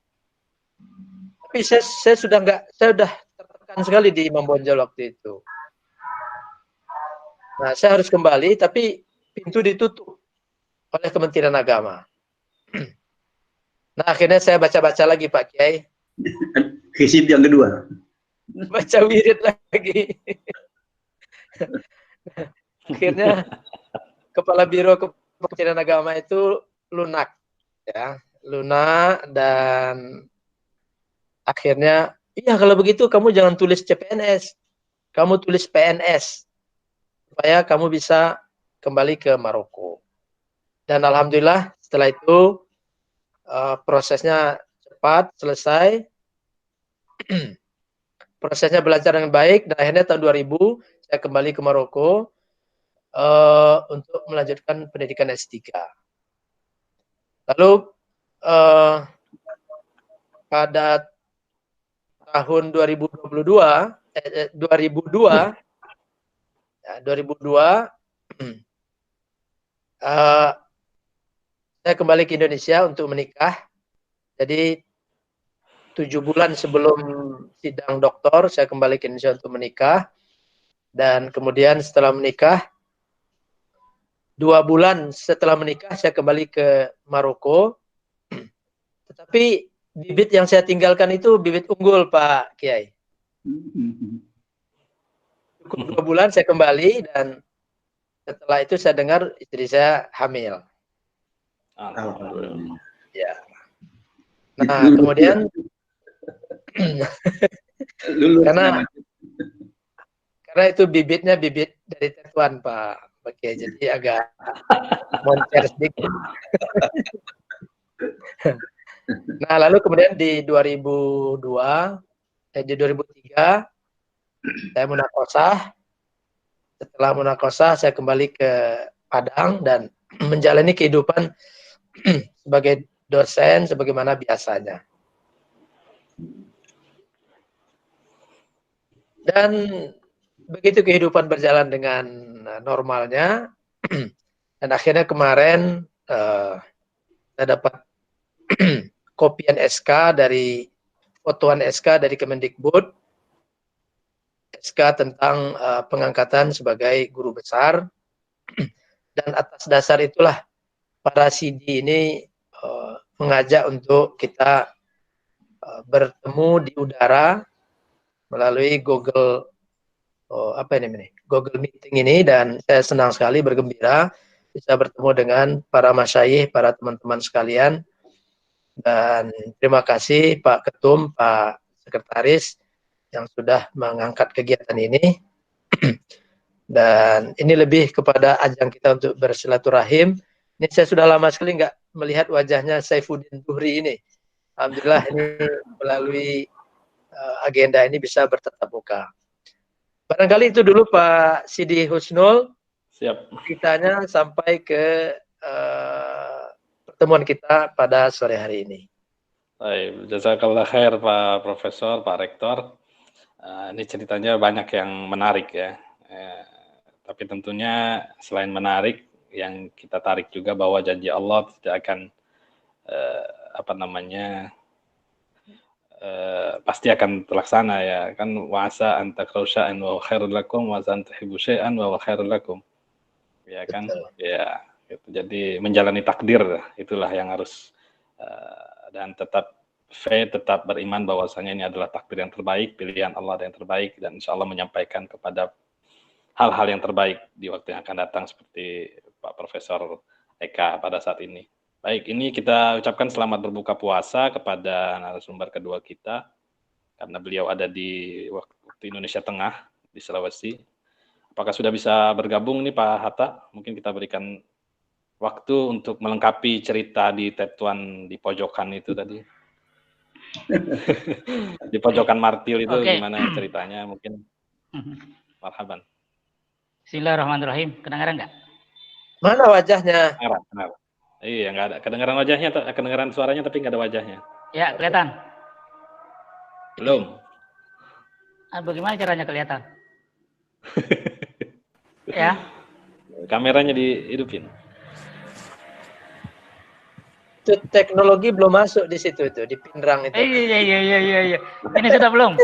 Tapi saya sudah tertekan sekali di Membojol waktu itu. Nah, saya harus kembali, tapi pintu ditutup oleh Kementerian Agama. Nah, akhirnya saya baca-baca lagi Pak Kiai. Hizib yang kedua. Baca wirid lagi. Akhirnya Kepala Biro Kementerian Agama itu lunak, ya, lunak, dan akhirnya, iya kalau begitu kamu jangan tulis CPNS, kamu tulis PNS supaya kamu bisa kembali ke Maroko. Dan alhamdulillah setelah itu prosesnya cepat selesai, prosesnya berlancar dengan baik, dan akhirnya tahun 2000 saya kembali ke Maroko untuk melanjutkan pendidikan S3. Lalu pada tahun 2002 saya kembali ke Indonesia untuk menikah. Jadi 7 bulan sebelum sidang doktor saya kembali ke Indonesia untuk menikah, dan kemudian setelah menikah 2 bulan setelah menikah saya kembali ke Maroko. Tetapi bibit yang saya tinggalkan itu bibit unggul Pak Kiai. Cukup 2 bulan saya kembali, dan setelah itu saya dengar istri saya hamil. Alhamdulillah. Ya. Nah, kemudian lulus karena Karena itu bibitnya bibit dari Tetuan Pak Kiai, jadi agak moncer sedikit. Nah, lalu kemudian di 2003 saya munakosah. Setelah munakosah saya kembali ke Padang dan menjalani kehidupan sebagai dosen sebagaimana biasanya. Dan begitu kehidupan berjalan dengan normalnya, dan akhirnya kemarin saya dapat kopian SK dari fotoan SK dari Kemendikbud, SK tentang pengangkatan sebagai guru besar, dan atas dasar itulah para CD ini mengajak untuk kita bertemu di udara melalui Google Google Meeting ini, dan saya senang sekali, bergembira bisa bertemu dengan para masyayikh, para teman-teman sekalian, dan terima kasih Pak Ketum, Pak Sekretaris yang sudah mengangkat kegiatan ini. Dan ini lebih kepada ajang kita untuk bersilaturahim. Ini saya sudah lama sekali nggak melihat wajahnya Saifuddin Duhri ini. Alhamdulillah ini melalui agenda ini bisa bertatap muka. Barangkali itu dulu Pak Sidi Husnul. Siap. Ceritanya sampai ke pertemuan kita pada sore hari ini. Baik, jazakallah khair Pak Profesor, Pak Rektor. Ini ceritanya banyak yang menarik ya. Tapi tentunya selain menarik, yang kita tarik juga bahwa janji Allah tidak akan pasti akan terlaksana ya kan, wa'asa an takrahu syai'an wa khairul lakum wa an tuhibbu syai'an wa khairul lakum, ya kan. Betul. Ya gitu. Jadi menjalani takdir itulah yang harus dan tetap tetap beriman bahwasanya ini adalah takdir yang terbaik, pilihan Allah yang terbaik, dan insya Allah menyampaikan kepada hal-hal yang terbaik di waktu yang akan datang, seperti Pak Profesor Eka pada saat ini. Baik, ini kita ucapkan selamat berbuka puasa kepada narasumber kedua kita, karena beliau ada di waktu Indonesia Tengah, di Sulawesi. Apakah sudah bisa bergabung nih Pak Hatta? Mungkin kita berikan waktu untuk melengkapi cerita di Tetuan di pojokan itu tadi. Di pojokan Martil itu gimana ceritanya, mungkin. Marhaban. Bismillahirrahmanirrahim. Kedengaran nggak? Mana wajahnya? Kedengaran. Iya, nggak ada. Kedengaran wajahnya, kedengaran suaranya, tapi nggak ada wajahnya. Ya, kelihatan. Belum. Bagaimana caranya kelihatan? Ya. Kameranya dihidupin. Itu teknologi belum masuk di situ itu, di pinrang itu. Iya. Ini sudah belum?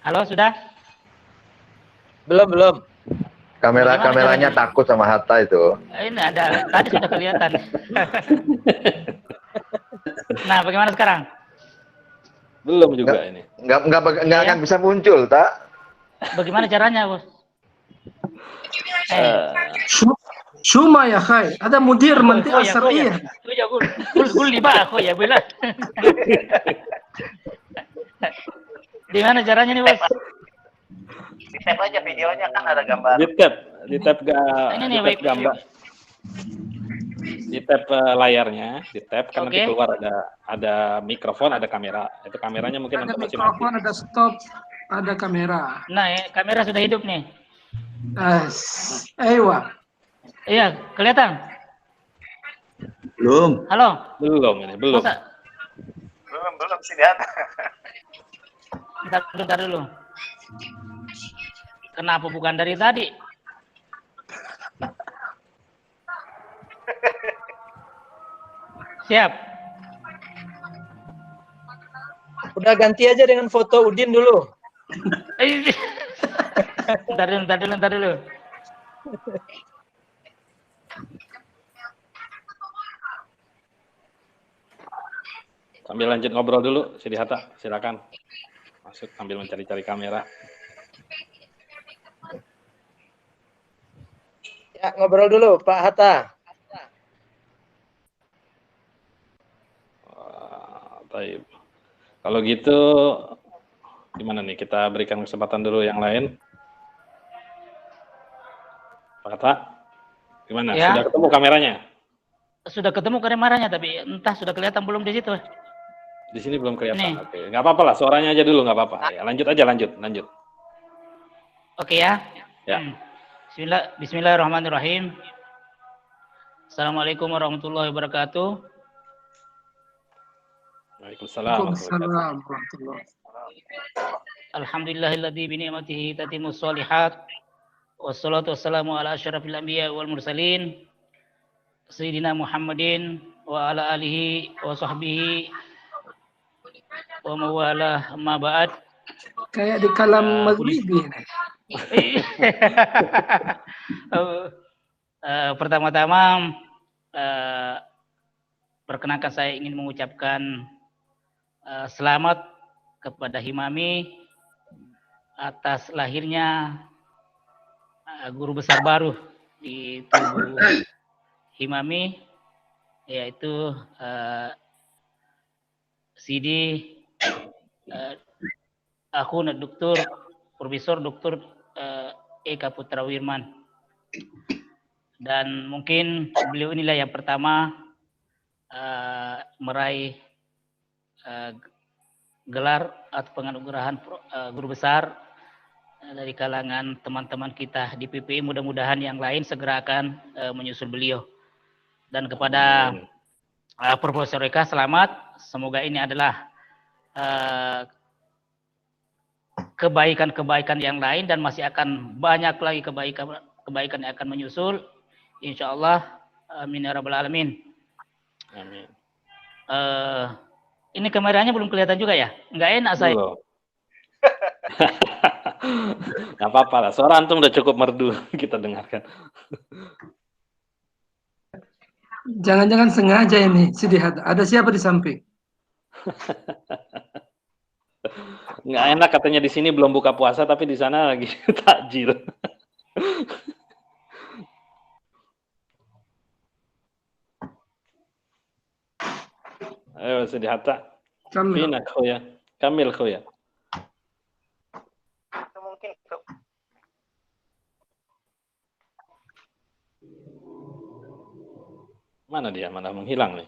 Halo, sudah? Belum. Kameranya takut sama Hatta itu. Ini ada, tadi sudah kelihatan. Nah, bagaimana sekarang? Belum juga ini. Nggak akan bisa muncul, tak? Bagaimana caranya, Bos? Shuma ya khay, ada mudir manti asariyah. Ya, gul liba aku ya, bila. Di mana caranya nih, Bos? Di tap aja videonya, kan ada gambar. Di tap gambar. Di tap layarnya, di tap kan nanti keluar ada mikrofon, ada kamera. Itu kameranya mungkin Ada masih mikrofon, mati. ada stop, ada kamera. Nah, kamera sudah hidup nih. Ewa. Iya, kelihatan. Belum. Halo. Belum. Masa? Belum sih lihat. Bentar dulu. Kenapa bukan dari tadi? Siap. Udah ganti aja dengan foto Udin dulu. Bentar dulu. Sambil lanjut ngobrol dulu, Sidi Hatta, silakan. Masuk sambil mencari-cari kamera. Ya, ngobrol dulu, Pak Hatta. Baik. Kalau gitu, Gimana nih, kita berikan kesempatan dulu yang lain. Pak Hatta, gimana? Ya. Sudah ketemu kameranya? Sudah ketemu kameranya, tapi entah sudah kelihatan belum di situ. Di sini belum kelihatan. Nih. Oke, nggak apa-apa lah, suaranya aja dulu nggak apa-apa. Ya, lanjut aja, lanjut. Oke ya. Ya. Bismillahirrahmanirrahim. Assalamualaikum warahmatullahi wabarakatuh. Waalaikumsalam. Waalaikumsalam warahmatullahi. Alhamdulillahilladzi bi ni'matihi tatimmus shalihat. Wassalatu wassalamu ala asyrafil anbiya wal mursalin. Sayyidina Muhammadin wa ala alihi wa sahbihi wa mawala amma ba'd. Kayak di kalam maghribi nih. Pertama-tama perkenankan saya ingin mengucapkan selamat kepada Himami atas lahirnya guru besar baru di tubuh Himami, yaitu Sidi Akhuna Dr. Profesor Dr. Eka Putra Wirman. Dan mungkin beliau inilah yang pertama meraih gelar atau penganugerahan guru besar dari kalangan teman-teman kita di PPI. Mudah-mudahan yang lain segera akan menyusul beliau. Dan kepada Profesor Eka, selamat. Semoga ini adalah kebaikan-kebaikan yang lain dan masih akan banyak lagi kebaikan yang akan menyusul, insya Allah. Amin ya rabbal alamin. Amin. Ini kameranya belum kelihatan juga ya? Nggak enak saya. Nggak apa-apa lah, suara antum udah cukup merdu kita dengarkan. Jangan-jangan sengaja ini, Sidi Hatta. Ada siapa di samping? Nggak enak katanya, di sini belum buka puasa tapi di sana lagi takjil. Ayo Sidi Hatta. Fina khoya. Kamil khoya. Itu mungkin Mana dia? Mana menghilang nih?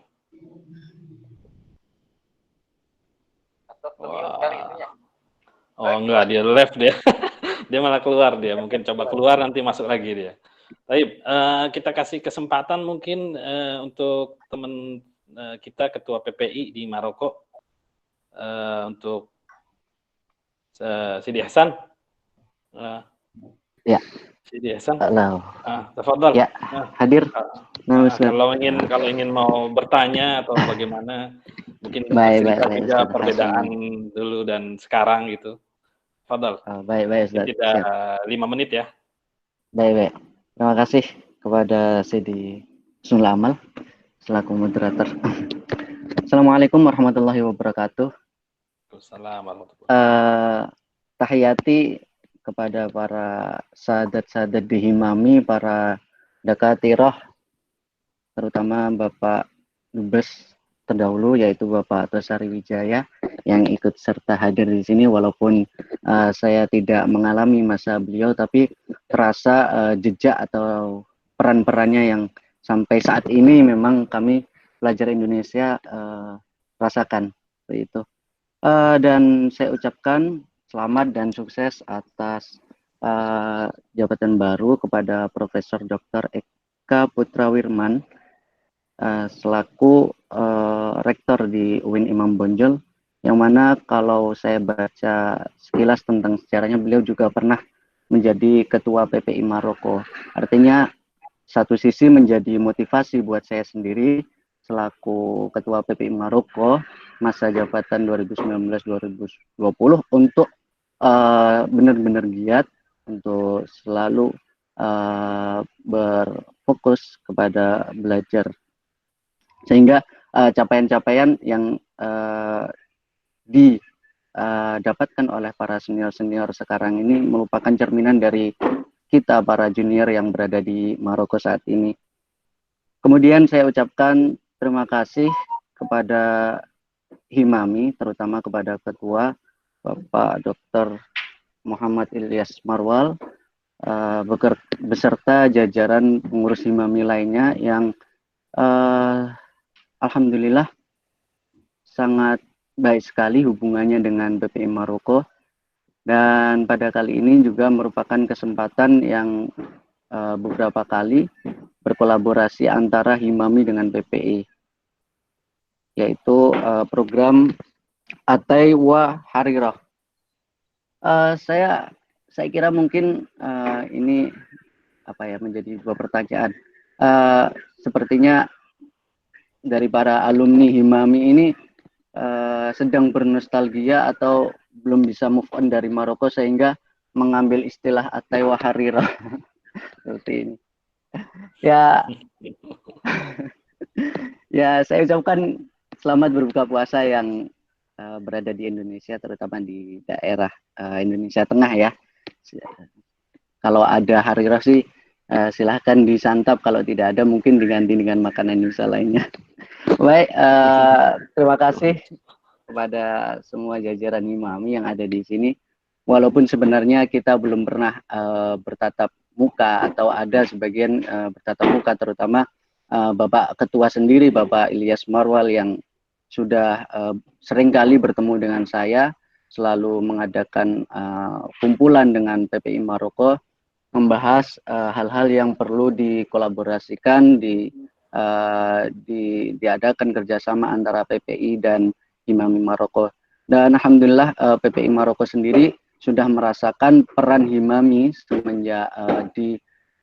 Oh enggak, dia left dia. Dia malah keluar dia. Mungkin coba keluar nanti masuk lagi dia. Baik, kita kasih kesempatan mungkin untuk teman kita Ketua PPI di Maroko untuk Sidi Hasan. Ya. Sidi Hasan. Tafadhol. Ya, hadir. Kalau ingin mau bertanya atau bagaimana, mungkin cerita perbedaan dulu dan sekarang gitu. Tafadhol. Baik Ustaz. Tidak 5 menit ya. Baik. Terima kasih kepada Sidi Husnul Amal selaku moderator. Assalamualaikum warahmatullahi wabarakatuh. Waalaikumsalam warahmatullahi. Tahiyati kepada para sahadat-sahadat di Himami, para dakatirah, terutama Bapak Dubes terdahulu yaitu Bapak Tosari Wijaya yang ikut serta hadir di sini, walaupun saya tidak mengalami masa beliau, tapi terasa jejak atau peran-perannya yang sampai saat ini memang kami pelajar Indonesia rasakan seperti itu. Dan saya ucapkan selamat dan sukses atas jabatan baru kepada Profesor Dr. Eka Putra Wirman selaku rektor di UIN Imam Bonjol, yang mana kalau saya baca sekilas tentang sejarahnya, beliau juga pernah menjadi ketua PPI Maroko. Artinya satu sisi menjadi motivasi buat saya sendiri selaku ketua PPI Maroko masa jabatan 2019-2020 untuk benar-benar giat untuk selalu berfokus kepada belajar, sehingga capaian-capaian yang didapatkan oleh para senior-senior sekarang ini merupakan cerminan dari kita para junior yang berada di Maroko saat ini. Kemudian saya ucapkan terima kasih kepada Himami, terutama kepada Ketua Bapak Dr. Muhammad Ilyas Marwal beserta jajaran pengurus Himami lainnya yang alhamdulillah sangat baik sekali hubungannya dengan PPI Maroko, dan pada kali ini juga merupakan kesempatan yang beberapa kali berkolaborasi antara Himami dengan PPI, yaitu program Atai wa Harirah. Saya kira mungkin ini menjadi dua pertanyaan. Sepertinya dari para alumni Himami ini sedang bernostalgia atau belum bisa move on dari Maroko sehingga mengambil istilah Atai wa Harirah seperti ini. Ya, ya saya ucapkan selamat berbuka puasa yang berada di Indonesia, terutama di daerah Indonesia Tengah ya. Kalau ada Harirah sih silahkan disantap, kalau tidak ada mungkin diganti dengan makanan Indonesia lainnya. Baik, terima kasih kepada semua jajaran Himami yang ada di sini. Walaupun sebenarnya kita belum pernah bertatap muka, atau ada sebagian bertatap muka, terutama Bapak Ketua sendiri, Bapak Ilyas Marwal, yang sudah sering kali bertemu dengan saya, selalu mengadakan kumpulan dengan PPI Maroko, membahas hal-hal yang perlu dikolaborasikan, diadakan kerjasama antara PPI dan Himami Maroko. Dan alhamdulillah PPI Maroko sendiri sudah merasakan peran Himami semenjak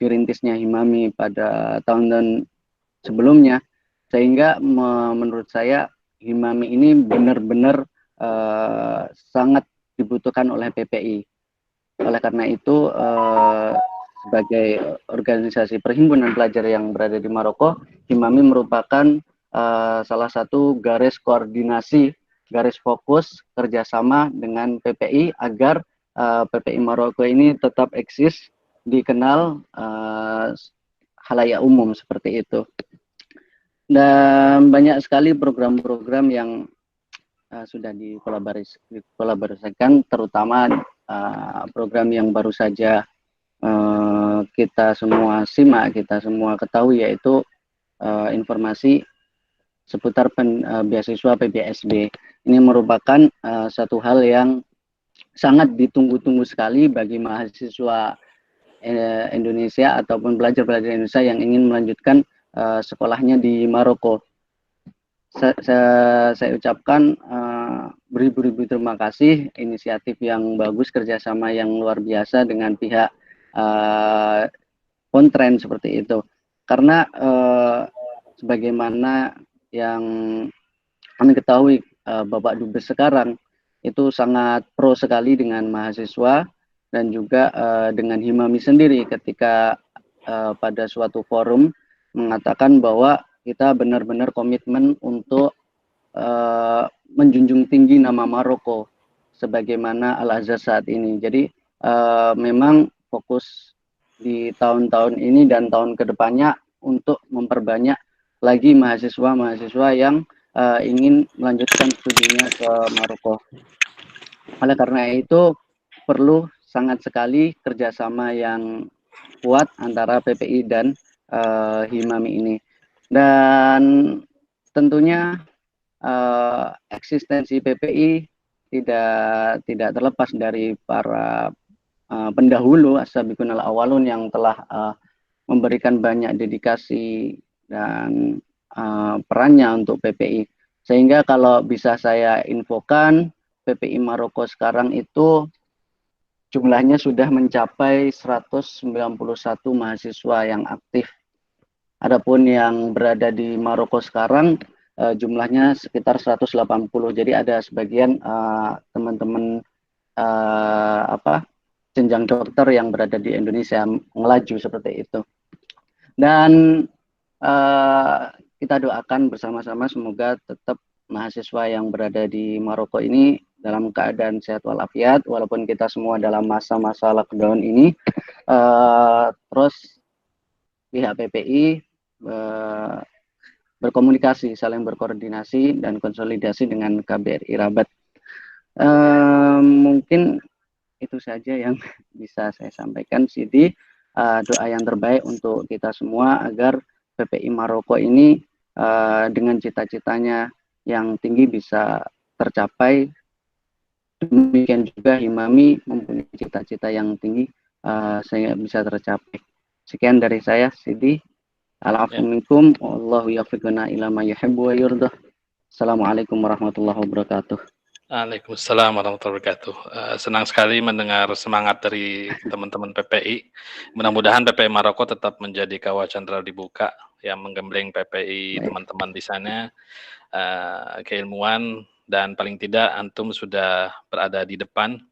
dirintisnya Himami pada tahun sebelumnya, sehingga menurut saya Himami ini benar-benar sangat dibutuhkan oleh PPI. Oleh karena itu sebagai organisasi perhimpunan pelajar yang berada di Maroko, Himami merupakan salah satu garis koordinasi, garis fokus kerjasama dengan PPI agar PPI Maroko ini tetap eksis, dikenal khalayak umum seperti itu. Dan banyak sekali program-program yang sudah dikolaborasikan, terutama program yang baru saja kita semua simak, kita semua ketahui, yaitu informasi seputar beasiswa PBSB. Ini merupakan satu hal yang sangat ditunggu-tunggu sekali bagi mahasiswa Indonesia ataupun pelajar-pelajar Indonesia yang ingin melanjutkan sekolahnya di Maroko. Saya ucapkan beribu-ribu terima kasih, inisiatif yang bagus, kerjasama yang luar biasa dengan pihak Pontren seperti itu. Karena sebagaimana yang kami ketahui, Bapak Dubes sekarang itu sangat pro sekali dengan mahasiswa dan juga dengan Himami sendiri, ketika pada suatu forum mengatakan bahwa kita benar-benar komitmen untuk menjunjung tinggi nama Maroko sebagaimana Al-Azhar saat ini. Jadi memang fokus di tahun-tahun ini dan tahun kedepannya untuk memperbanyak lagi mahasiswa-mahasiswa yang ingin melanjutkan studinya ke Maroko. Oleh karena itu perlu sangat sekali kerjasama yang kuat antara PPI dan Himami ini. Dan tentunya eksistensi PPI tidak terlepas dari para pendahulu as-sabiqun al-awwalun yang telah memberikan banyak dedikasi dan perannya untuk PPI. Sehingga kalau bisa saya infokan, PPI Maroko sekarang itu jumlahnya sudah mencapai 191 mahasiswa yang aktif. Adapun yang berada di Maroko sekarang jumlahnya sekitar 180. Jadi ada sebagian teman-teman jenjang dokter yang berada di Indonesia melaju seperti itu. Dan kita doakan bersama-sama semoga tetap mahasiswa yang berada di Maroko ini dalam keadaan sehat walafiat, walaupun kita semua dalam masa-masa lockdown ini. Terus pihak PPI berkomunikasi, saling berkoordinasi dan konsolidasi dengan KBRI Rabat. mungkin itu saja yang bisa saya sampaikan. Sidi, doa yang terbaik untuk kita semua agar PPI Maroko ini dengan cita-citanya yang tinggi bisa tercapai. Demikian juga Himami mempunyai cita-cita yang tinggi sehingga bisa tercapai. Sekian dari saya, Sidi. Al-afu minkum, wallahu yaufiquna ila ma yuhibbu wa yurdah. Assalamualaikum warahmatullahi wabarakatuh. Waalaikumsalam warahmatullahi wabarakatuh. Senang sekali mendengar semangat dari teman-teman PPI. Mudah-mudahan PPI Maroko tetap menjadi kawah candra dibuka yang menggembleng PPI teman-teman di sana, keilmuan, dan paling tidak antum sudah berada di depan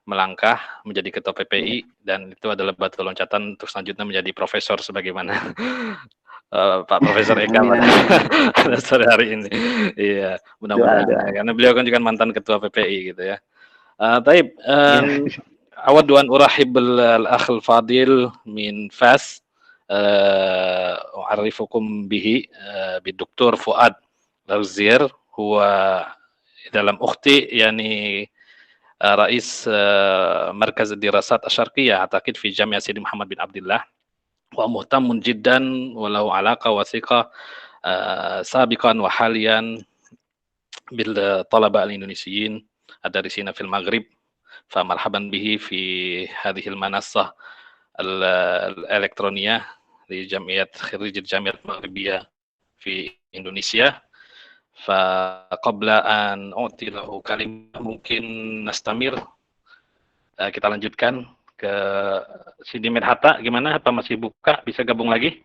melangkah menjadi ketua PPI, dan itu adalah batu loncatan untuk selanjutnya menjadi profesor sebagaimana Pak Profesor Eka pada sore hari ini. Iya, mudah-mudahan karena beliau kan juga mantan ketua PPI gitu ya. Taib, awad an urahib al-akh al-fadil min Fas, u'arrifukum bihi bid-Dr. Fuad Lauzir, huwa dalam ukhti yani رئيس مركز الدراسات الشرقية أعتقد في جامعة سيدي محمد بن عبد الله، ومهتم جدا وله علاقة وثيقة سابقا وحاليا بالطلبة الإندونيسيين الدارسين في المغرب، فمرحبا به في هذه المنصة الإلكترونية لجمعية خريج الجامعة المغربية في إندونيسيا. فقبل أن أعطي له كلمة mungkin nastamir, kita lanjutkan ke Sidi Mirhata. Gimana, apa masih buka, bisa gabung lagi?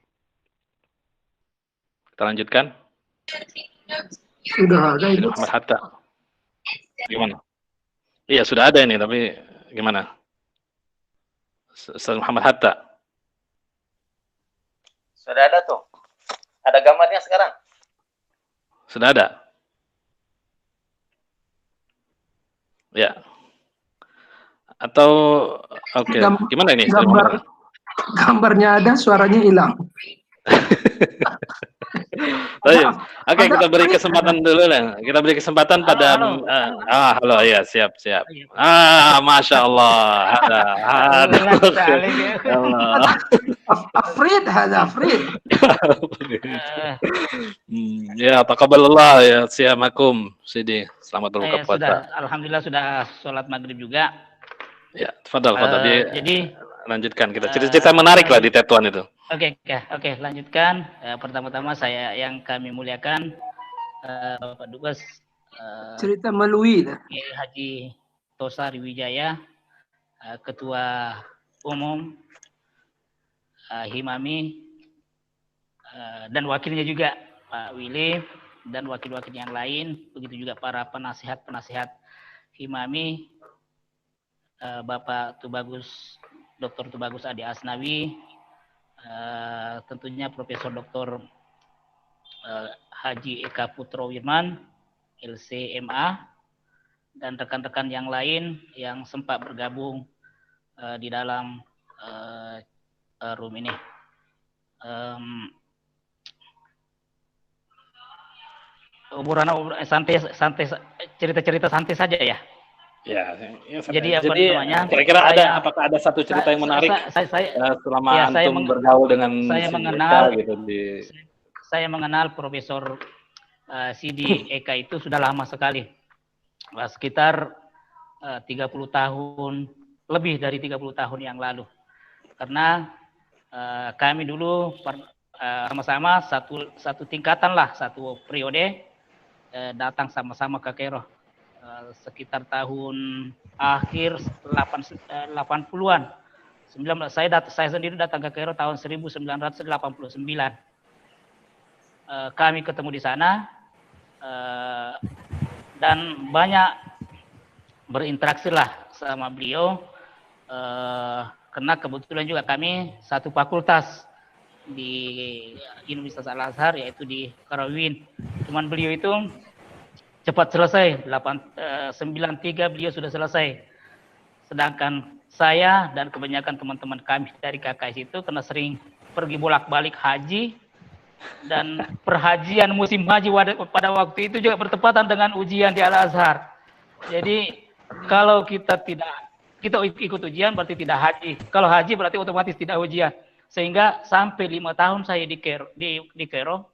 Kita lanjutkan. Sudah ada Sidi Muhammad Hatta, gimana? Iya sudah ada ini, tapi gimana Sidi Muhammad Hatta? Sudah ada tuh, ada gambarnya sekarang. Sudah ada? Ya. Atau oke, gimana ini? Gambarnya ada, suaranya hilang. Oke, kita beri kesempatan dulu lah. Kita beri kesempatan pada halo ya, siap. Masya Allah. Afrid. Ya, taqabbalallah ya siyamakum, Sidi. Selamat berbuka puasa. Alhamdulillah sudah sholat maghrib juga. Ya, tafadhal. Jadi lanjutkan, kita cerita menarik lah di Tetuan itu. Oke, lanjutkan. Pertama-tama saya yang kami muliakan Bapak Dubes cerita melalui Haji Tosari Wijaya, Ketua Umum Himami, dan wakilnya juga Pak Willy dan wakil-wakil yang lain, begitu juga para penasihat-penasihat Himami, Bapak Dr. Tubagus Adi Asnawi, tentunya Profesor Dr. Haji Eka Putro Wirman, LCMA, dan rekan-rekan yang lain yang sempat bergabung di dalam room ini. Obrolan santai, cerita-cerita santai saja ya. Ya, jadi namanya? Kira-kira apakah ada satu cerita yang menarik selama antum bergaul dengan saya gitu saya mengenal Profesor Sidi Eka itu sudah lama sekali, sekitar 30 tahun, lebih dari 30 tahun yang lalu. Karena kami dulu sama-sama satu tingkatan lah, satu periode datang sama-sama ke Kairo. Sekitar tahun akhir 80-an. Saya sendiri datang ke Kairo tahun 1989. Kami ketemu di sana dan banyak berinteraksi lah sama beliau, karena kebetulan juga kami satu fakultas di Universitas Al-Azhar, yaitu di Qarawin. Cuman beliau itu cepat selesai, 93 beliau sudah selesai. Sedangkan saya dan kebanyakan teman-teman kami dari KKS itu karena sering pergi bolak-balik haji, dan perhajian musim haji pada waktu itu juga bertepatan dengan ujian di Al-Azhar. Jadi Kalau kita ikut ujian berarti tidak haji. Kalau haji berarti otomatis tidak ujian. Sehingga sampai 5 tahun saya di Kairo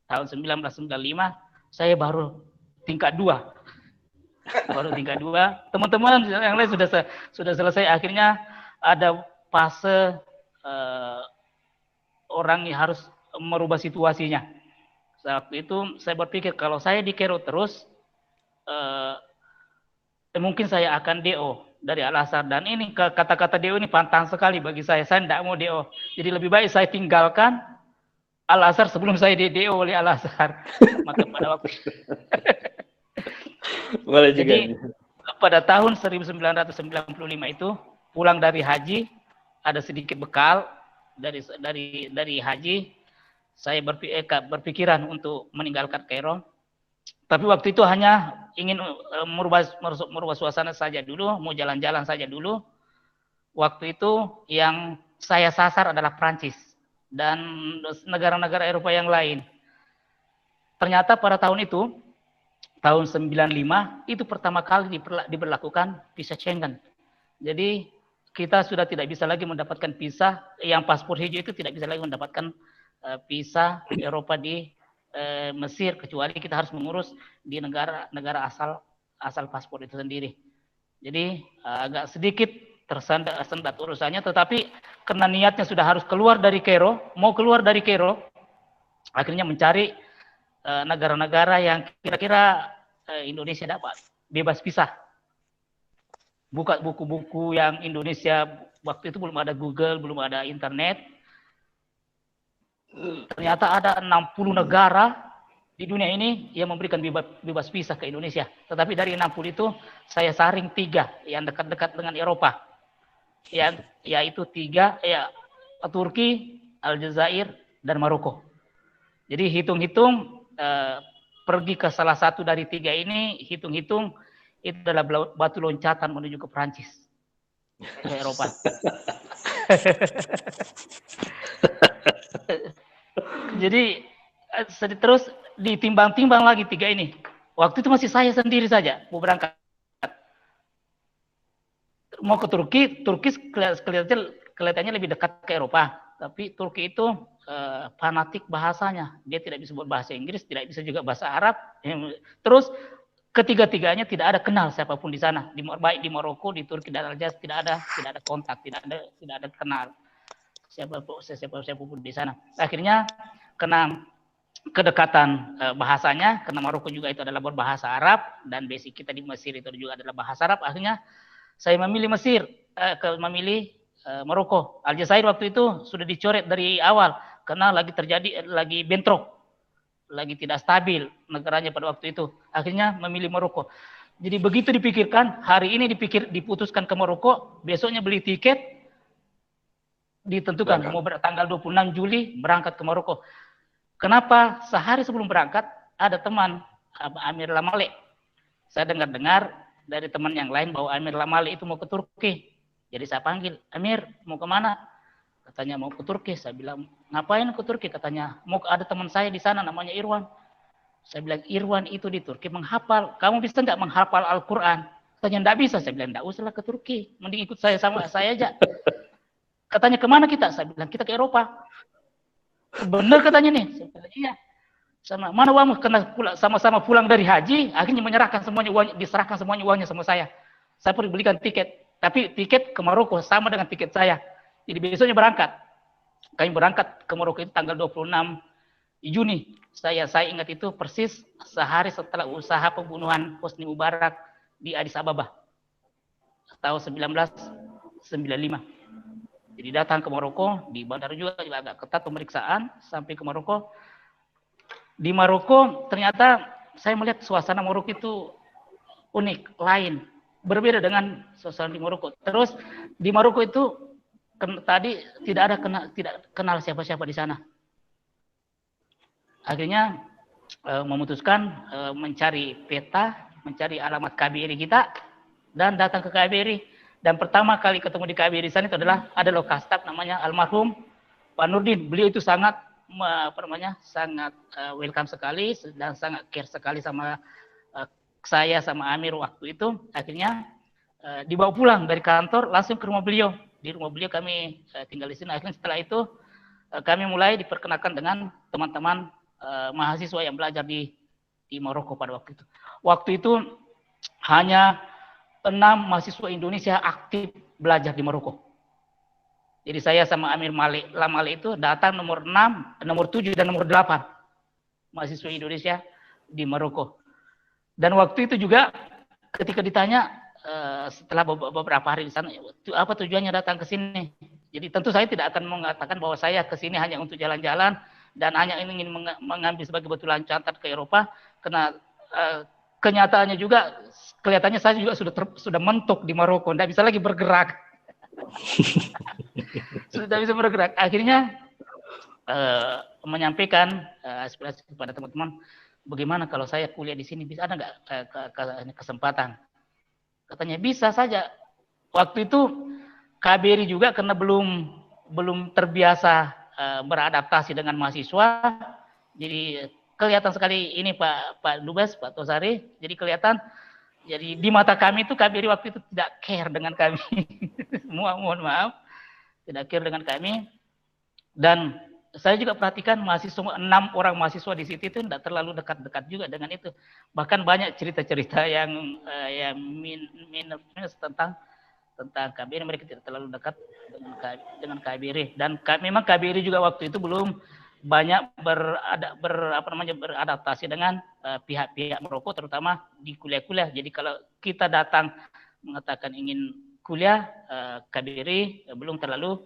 tahun 1995 saya baru tingkat 2. Baru tingkat 2. Teman-teman yang lain sudah selesai. Akhirnya ada fase orang yang harus merubah situasinya. Waktu itu saya berpikir kalau saya di Kairo terus mungkin saya akan DO dari Al-Azhar, dan ini kata-kata DO ini pantang sekali bagi saya tidak mau DO. Jadi lebih baik saya tinggalkan Al-Azhar sebelum saya di DO oleh Al-Azhar. Maka pada waktu Boleh juga. Jadi pada tahun 1995 itu pulang dari haji, ada sedikit bekal dari haji, saya berpikiran untuk meninggalkan Kairo. Tapi waktu itu hanya ingin merubah suasana saja dulu, mau jalan-jalan saja dulu. Waktu itu yang saya sasar adalah Prancis dan negara-negara Eropa yang lain. Ternyata pada tahun itu, tahun 95, itu pertama kali diberlakukan visa Schengen. Jadi kita sudah tidak bisa lagi mendapatkan visa, yang paspor hijau itu tidak bisa lagi mendapatkan visa Eropa di Mesir, kecuali kita harus mengurus di negara asal paspor itu sendiri. Jadi agak sedikit tersendat urusannya, tetapi karena niatnya sudah harus keluar dari Kairo, akhirnya mencari negara-negara yang kira-kira Indonesia dapat bebas visa. Buka buku-buku yang Indonesia, waktu itu belum ada Google, belum ada internet. Ternyata ada 60 negara di dunia ini yang memberikan bebas visa ke Indonesia. Tetapi dari 60 itu saya saring 3 yang dekat-dekat dengan Eropa. Yaitu 3, Turki, Aljazair, dan Maroko. Jadi hitung-hitung pergi ke salah satu dari 3 ini, hitung-hitung itu adalah batu loncatan menuju ke Prancis, ke Eropa. Jadi terus ditimbang-timbang lagi 3 ini. Waktu itu masih saya sendiri saja mau berangkat. Mau ke Turki kelihatannya lebih dekat ke Eropa. Tapi Turki itu fanatik bahasanya. Dia tidak bisa bahasa Inggris, tidak bisa juga bahasa Arab. Terus ketiga-tiganya tidak ada kenal siapapun di sana. Baik di Maroko, di Turki dan Aljazair tidak ada kontak, tidak ada kenal siapapun di sana. Akhirnya karena kedekatan bahasanya, karena Maroko juga itu adalah berbahasa Arab dan basic kita di Mesir itu juga adalah bahasa Arab, akhirnya saya memilih memilih Maroko. Aljazair waktu itu sudah dicoret dari awal karena lagi bentrok, lagi tidak stabil negaranya pada waktu itu. Akhirnya memilih Maroko. Jadi begitu dipikirkan, hari ini diputuskan ke Maroko, besoknya beli tiket, ditentukan mau tanggal 26 Juli berangkat ke Maroko. Kenapa? Sehari sebelum berangkat ada teman Amir Lamale. Saya dengar dari teman yang lain bahwa Amir Lamale itu mau ke Turki. Jadi saya panggil, Amir mau kemana? Katanya mau ke Turki. Saya bilang, ngapain ke Turki? Katanya, mau ada teman saya di sana namanya Irwan. Saya bilang, Irwan itu di Turki menghafal. Kamu bisa nggak menghafal Al-Quran? Katanya, nggak bisa. Saya bilang, nggak usahlah ke Turki. Mending ikut saya sama saya aja. Katanya, kemana kita? Saya bilang, kita ke Eropa. Benar katanya nih. Saya bilang, iya. Sama mana uangmu? Karena sama-sama pulang dari haji, akhirnya diserahkan semuanya uangnya sama saya. Saya pergi belikan tiket. Tapi tiket ke Maroko sama dengan tiket saya. Jadi besoknya berangkat. Kami berangkat ke Maroko itu tanggal 26 Juni. Saya ingat itu persis sehari setelah usaha pembunuhan Hosni Mubarak di Addis Ababa. Tahun 1995. Jadi datang ke Maroko, di bandara juga agak ketat pemeriksaan, sampai ke Maroko. Di Maroko ternyata saya melihat suasana Maroko itu unik, lain, berbeda dengan suasana di Maroko. Terus di Maroko itu tadi tidak kenal siapa-siapa di sana. Akhirnya memutuskan mencari peta, mencari alamat KBRI kita, dan datang ke KBRI. Dan pertama kali ketemu di KBRI sana itu adalah ada lokastaf namanya almarhum Pak Nurdin. Beliau itu sangat welcome sekali dan sangat care sekali sama saya sama Amir waktu itu. Akhirnya dibawa pulang dari kantor langsung ke rumah beliau. Di rumah beliau kami tinggal di sini. Akhirnya setelah itu kami mulai diperkenalkan dengan teman-teman mahasiswa yang belajar di Maroko pada waktu itu. Waktu itu hanya 6 mahasiswa Indonesia aktif belajar di Maroko. Jadi saya sama Amir Malik Lamali itu datang nomor 6, nomor 7 dan nomor 8 mahasiswa Indonesia di Maroko. Dan waktu itu juga ketika ditanya setelah beberapa hari di sana, apa tujuannya datang ke sini? Jadi tentu saya tidak akan mengatakan bahwa saya ke sini hanya untuk jalan-jalan dan hanya ingin mengambil sebagai betulan cantat ke Eropa, karena kenyataannya juga kelihatannya saya juga sudah mentok di Maroko, tidak bisa lagi bergerak. Sudah bisa bergerak. Akhirnya menyampaikan aspirasi kepada teman-teman, bagaimana kalau saya kuliah di sini, bisa ada nggak kesempatan? Katanya bisa saja. Waktu itu KBRI juga karena belum terbiasa beradaptasi dengan mahasiswa, jadi kelihatan sekali ini Pak Dubes, Pak Tosari, jadi kelihatan. Jadi di mata kami itu KBRI waktu itu tidak care dengan kami. Mohon maaf, tidak care dengan kami. Dan saya juga perhatikan mahasiswa, 6 orang mahasiswa di situ itu tidak terlalu dekat-dekat juga dengan itu. Bahkan banyak cerita-cerita yang minus tentang KBRI, mereka tidak terlalu dekat dengan KBRI. Dan memang KBRI juga waktu itu belum banyak beradaptasi dengan pihak-pihak Maroko, terutama di kuliah-kuliah. Jadi kalau kita datang mengatakan ingin kuliah, KBRI belum terlalu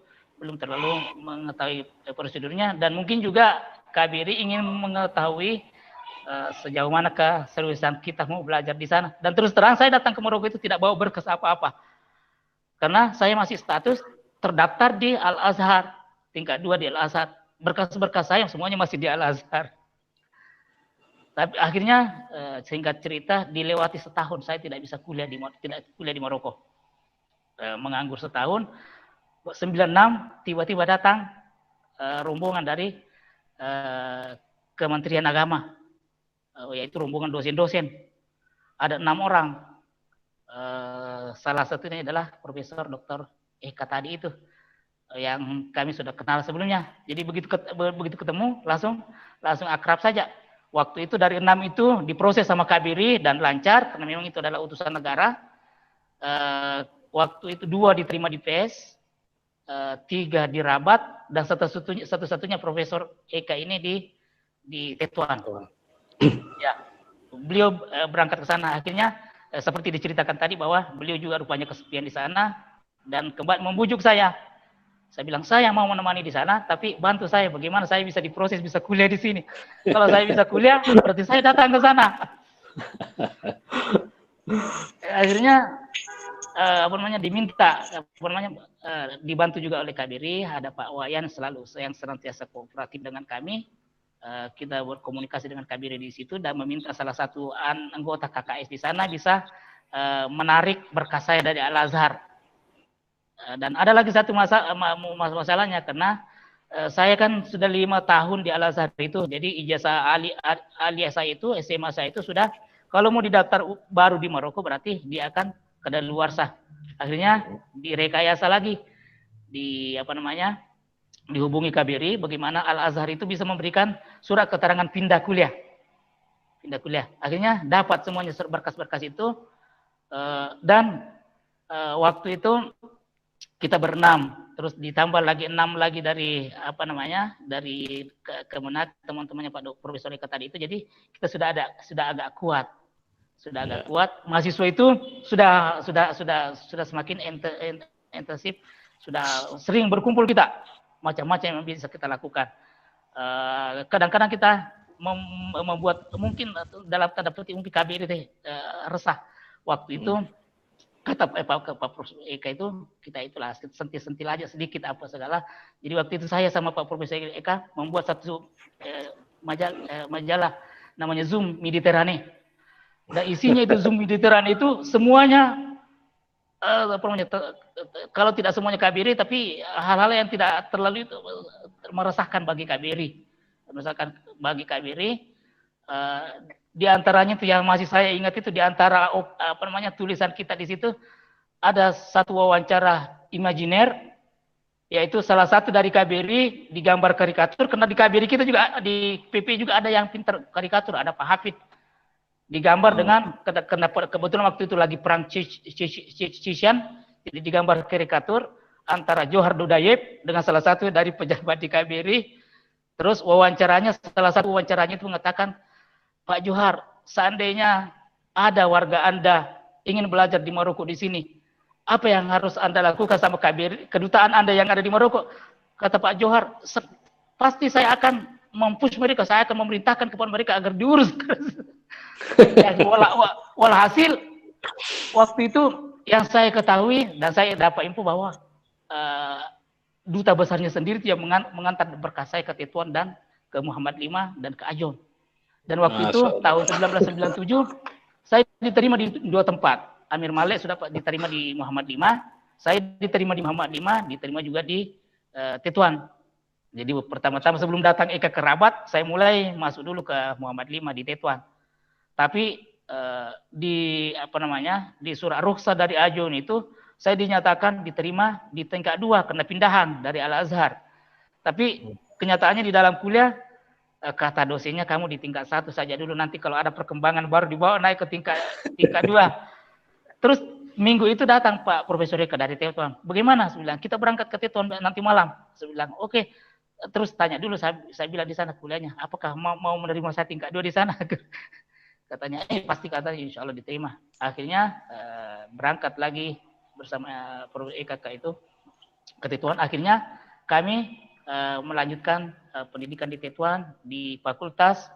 mengetahui prosedurnya, dan mungkin juga KBRI ingin mengetahui sejauh mana keseriusan kita mau belajar di sana. Dan terus terang saya datang ke Maroko itu tidak bawa berkas apa-apa, karena saya masih status terdaftar di Al-Azhar, tingkat 2 di Al-Azhar. Berkas-berkas saya semuanya masih di Al-Azhar. Tapi akhirnya singkat cerita dilewati setahun saya tidak bisa kuliah di Maroko. Menganggur setahun. 96 tiba-tiba datang rombongan dari Kementerian Agama, yaitu rombongan dosen-dosen. Ada 6 orang. Salah satunya adalah Profesor Dr. Eka tadi itu, yang kami sudah kenal sebelumnya. Jadi begitu ketemu langsung akrab saja. Waktu itu dari 6 itu diproses sama KBRI dan lancar karena memang itu adalah utusan negara. Waktu itu 2 diterima di PS, 3 di Rabat, dan satu-satunya Profesor Eka ini di Tetuan. Ya, beliau berangkat ke sana. Akhirnya seperti diceritakan tadi bahwa beliau juga rupanya kesepian di sana dan kembali membujuk saya. Saya bilang, saya mau menemani di sana, tapi bantu saya bagaimana saya bisa diproses, bisa kuliah di sini. Kalau saya bisa kuliah, berarti saya datang ke sana. Akhirnya diminta, dibantu juga oleh KBRI. Ada Pak Wayan yang senantiasa kooperatif dengan kami. Kita berkomunikasi dengan KBRI di situ dan meminta salah satu anggota KKS di sana bisa menarik berkas saya dari Al-Azhar. Dan ada lagi satu masalahnya, karena saya kan sudah 5 tahun di Al-Azhar itu, jadi ijazah aliyah saya itu, SMA saya itu sudah, kalau mau didaftar baru di Maroko berarti dia akan kadaluarsa. Akhirnya direkayasa lagi, dihubungi KBRI bagaimana Al-Azhar itu bisa memberikan surat keterangan pindah kuliah. Akhirnya dapat semuanya berkas-berkas itu, dan waktu itu kita berenam, terus ditambah lagi 6 lagi dari dari Kemenak, teman-temannya Pak Profesor Eka tadi itu. Jadi kita sudah agak kuat, Mahasiswa itu sudah semakin intensif, sudah sering berkumpul kita, macam-macam yang bisa kita lakukan. Kadang-kadang kita membuat mungkin dalam tanda petik mungkin KBRI resah waktu itu. Kata Pak Profesor Eka itu, kita itulah sentil-sentil aja sedikit apa segala. Jadi waktu itu saya sama Pak Profesor Eka membuat satu majalah namanya Zoom Mediterane. Dan isinya itu Zoom Mediterane itu semuanya kalau tidak semuanya KBRI, tapi hal-hal yang tidak terlalu itu meresahkan bagi KBRI. Di antaranya itu yang masih saya ingat itu, di antara tulisan kita di situ, ada satu wawancara imajiner, yaitu salah satu dari KBRI digambar karikatur, karena di KBRI kita juga, di PP juga ada yang pintar karikatur, ada Pak Hafid. Digambar dengan, kebetulan waktu itu lagi perang Chechen, jadi digambar karikatur antara Johar Dudayev dengan salah satu dari pejabat di KBRI. Terus wawancaranya, salah satu wawancaranya itu mengatakan, Pak Johar, seandainya ada warga Anda ingin belajar di Maroko di sini, apa yang harus Anda lakukan sama KBRI, kedutaan Anda yang ada di Maroko? Kata Pak Johar, pasti saya akan mempush mereka, saya akan memerintahkan kepada mereka agar diurus. Ya, walhasil, waktu itu yang saya ketahui dan saya dapat info bahwa duta besarnya sendiri yang mengantar berkas saya ke Tetuan dan ke Muhammad V dan ke Ajon. Dan waktu itu tahun 1997 saya diterima di dua tempat. Amir Malek sudah diterima di Muhammad V, saya diterima di Muhammad V, diterima juga di Tetuan. Jadi pertama-tama sebelum datang Eka ke Rabat, saya mulai masuk dulu ke Muhammad V di Tetuan. Tapi di surat rukhsah dari Ajon itu saya dinyatakan diterima di tingkat 2 karena pindahan dari Al-Azhar. Tapi kenyataannya di dalam kuliah kata dosennya kamu di tingkat 1 saja dulu, nanti kalau ada perkembangan baru dibawa naik ke tingkat 2. Terus minggu itu datang Pak Profesor Eka dari Tetuan. Bagaimana? Saya bilang, kita berangkat ke Tetuan nanti malam. Saya bilang, oke. Terus tanya dulu, saya bilang di sana kuliahnya, apakah mau menerima saya tingkat 2 di sana? Katanya, pasti, katanya insya Allah diterima. Akhirnya berangkat lagi bersama Prof. Eka itu ke Tetuan. Akhirnya kami melanjutkan pendidikan di Tetuan di fakultas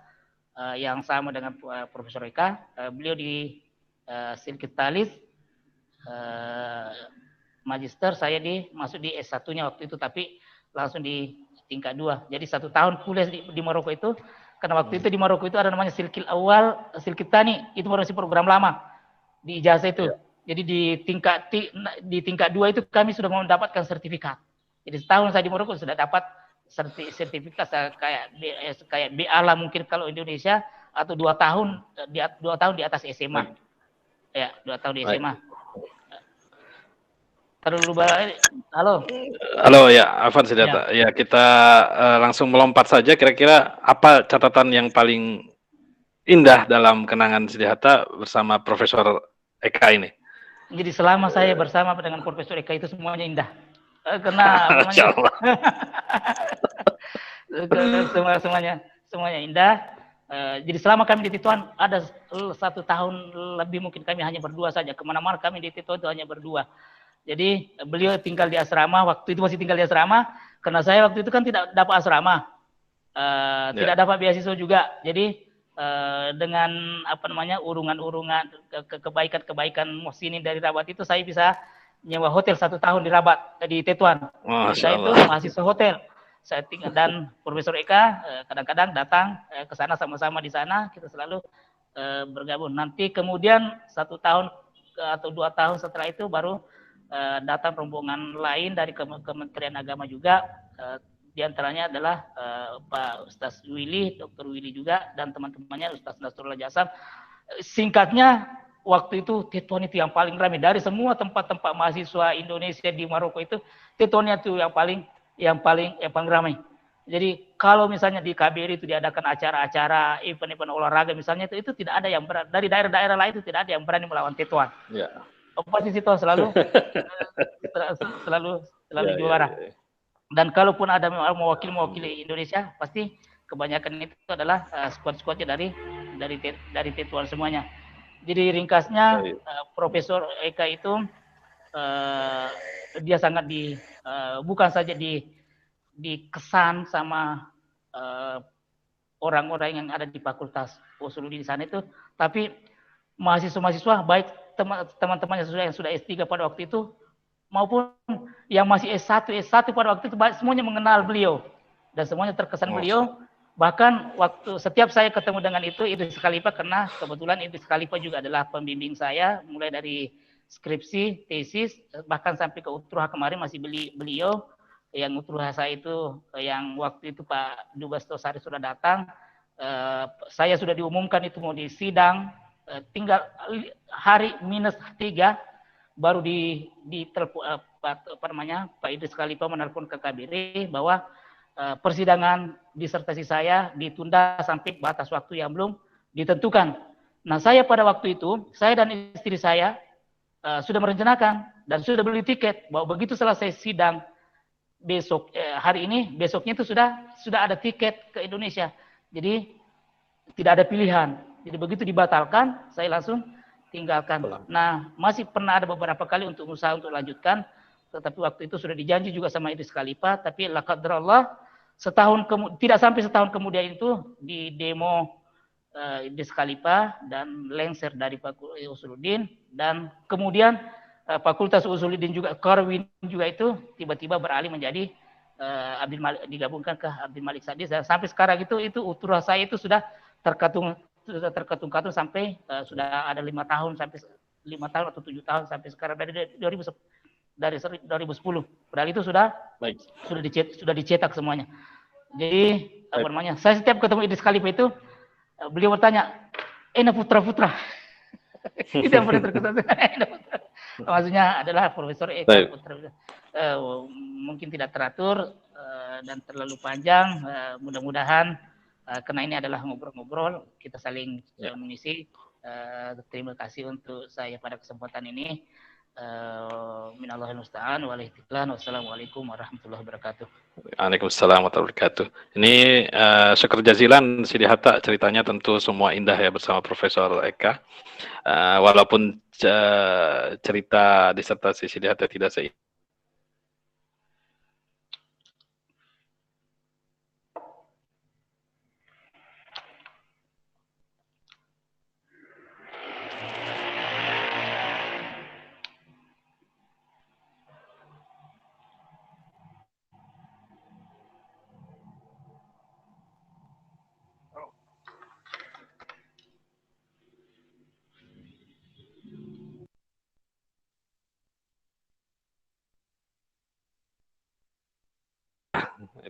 yang sama dengan Profesor Eka. Beliau di Silkitalis magister, saya masuk di S1-nya waktu itu, tapi langsung di tingkat 2. Jadi 1 tahun kuliah di Maroko itu, karena waktu itu di Maroko itu ada namanya Silkil Awal, Silkil Tani, itu masih program lama di ijazah itu. Jadi di tingkat 2 itu kami sudah mendapatkan sertifikat. Jadi setahun saya di Maroko sudah dapat sertifikat kayak BA lah mungkin kalau Indonesia, atau 2 tahun di atas SMA. Ya, 2 tahun di SMA. Halo ya, Afan Sidata. Ya, kita langsung melompat saja. Kira-kira apa catatan yang paling indah dalam kenangan Sidata bersama Profesor Eka ini? Jadi selama saya bersama dengan Profesor Eka itu semuanya indah. Karena semuanya indah. Jadi selama kami di Tetuan ada 1 tahun lebih mungkin kami hanya berdua saja. Kemana-mana kami di Tetuan itu hanya berdua. Jadi beliau tinggal di asrama, waktu itu masih tinggal di asrama, karena saya waktu itu kan tidak dapat asrama, tidak dapat beasiswa juga. Jadi dengan urungan-urungan kebaikan Muhsinin dari Rabat itu, saya bisa nyewa hotel 1 tahun di Rabat, di Tetuan. Saya itu mahasiswa hotel. Saya tinggal, dan Profesor Eka kadang-kadang datang ke sana, sama-sama di sana, kita selalu bergabung. Nanti kemudian 1 tahun atau 2 tahun setelah itu baru datang rombongan lain dari Kementerian Agama juga, diantaranya adalah Pak Ustaz Willy, Dr. Willy juga, dan teman-temannya Ustaz Nasrullah Jasam. Singkatnya, waktu itu Tetuan itu yang paling ramai dari semua tempat-tempat mahasiswa Indonesia di Maroko itu, Tetuan itu yang paling ramai. Jadi kalau misalnya di KBRI itu diadakan acara-acara event-event olahraga misalnya, itu tidak ada yang berani, dari daerah-daerah lain itu tidak ada yang berani melawan Tetuan. Ya. Oposisi itu selalu juara. Dan kalaupun ada mewakili Indonesia, pasti kebanyakan itu adalah squad-squadnya dari Tetuan semuanya. Jadi ringkasnya, Profesor Eka itu dia sangat bukan saja dikesan sama orang-orang yang ada di Fakultas Usuluddin di sana itu, tapi mahasiswa-mahasiswa baik teman-temannya yang sudah S3 pada waktu itu maupun yang masih S1 pada waktu itu, semuanya mengenal beliau dan semuanya terkesan beliau. Bahkan waktu setiap saya ketemu dengan Idris Khalifa, karena kebetulan Idris Khalifa juga adalah pembimbing saya mulai dari skripsi, tesis, bahkan sampai ke Utruha kemarin masih beliau. Yang Utruha saya itu yang waktu itu Pak Dubes Tosari sudah datang, saya sudah diumumkan itu mau di sidang, tinggal hari -3 baru apa namanya, Pak Idris Khalifa menelpon ke KBRI bahwa persidangan disertasi saya ditunda sampai batas waktu yang belum ditentukan. Nah, saya pada waktu itu, saya dan istri saya sudah merencanakan dan sudah beli tiket bahwa begitu selesai sidang besok hari ini, besoknya itu sudah ada tiket ke Indonesia. Jadi tidak ada pilihan. Jadi begitu dibatalkan, saya langsung tinggalkan. Nah, masih pernah ada beberapa kali untuk usaha untuk lanjutkan, tetapi waktu itu sudah dijanji juga sama Idris Khalifa, tapi la qadrallah tidak sampai setahun kemudian itu di demo Idris Khalifa dan lengser dari Fakultas Usuluddin, dan kemudian Fakultas Usuluddin juga Korwin juga itu tiba-tiba beralih menjadi Abdul Malik, digabungkan ke Abdul Malik Sadis, dan sampai sekarang itu uturah saya itu sudah terkatung-katung sampai sudah ada 5 tahun sampai 5 tahun atau 7 tahun sampai sekarang dari 2010. Padahal itu sudah dicetak semuanya. Jadi apa namanya? Saya setiap ketemu Idris Khalifa itu beliau bertanya, "Enak putra-putra." Itu yang paling terkesan. Maksudnya adalah Profesor Eka Putra. Mungkin tidak teratur dan terlalu panjang. Mudah-mudahan karena ini adalah ngobrol-ngobrol, kita saling mengisi. Terima kasih untuk saya pada kesempatan ini. Minallahil musta'an wal ihtiqlan. Wassalamualaikum warahmatullahi wabarakatuh. Waalaikumsalam warahmatullahi wabarakatuh. Ini syukur jazilan Sidi Hatta, ceritanya tentu semua indah ya bersama Profesor Eka. Walaupun cerita disertasi Sidi Hatta tidak seindah.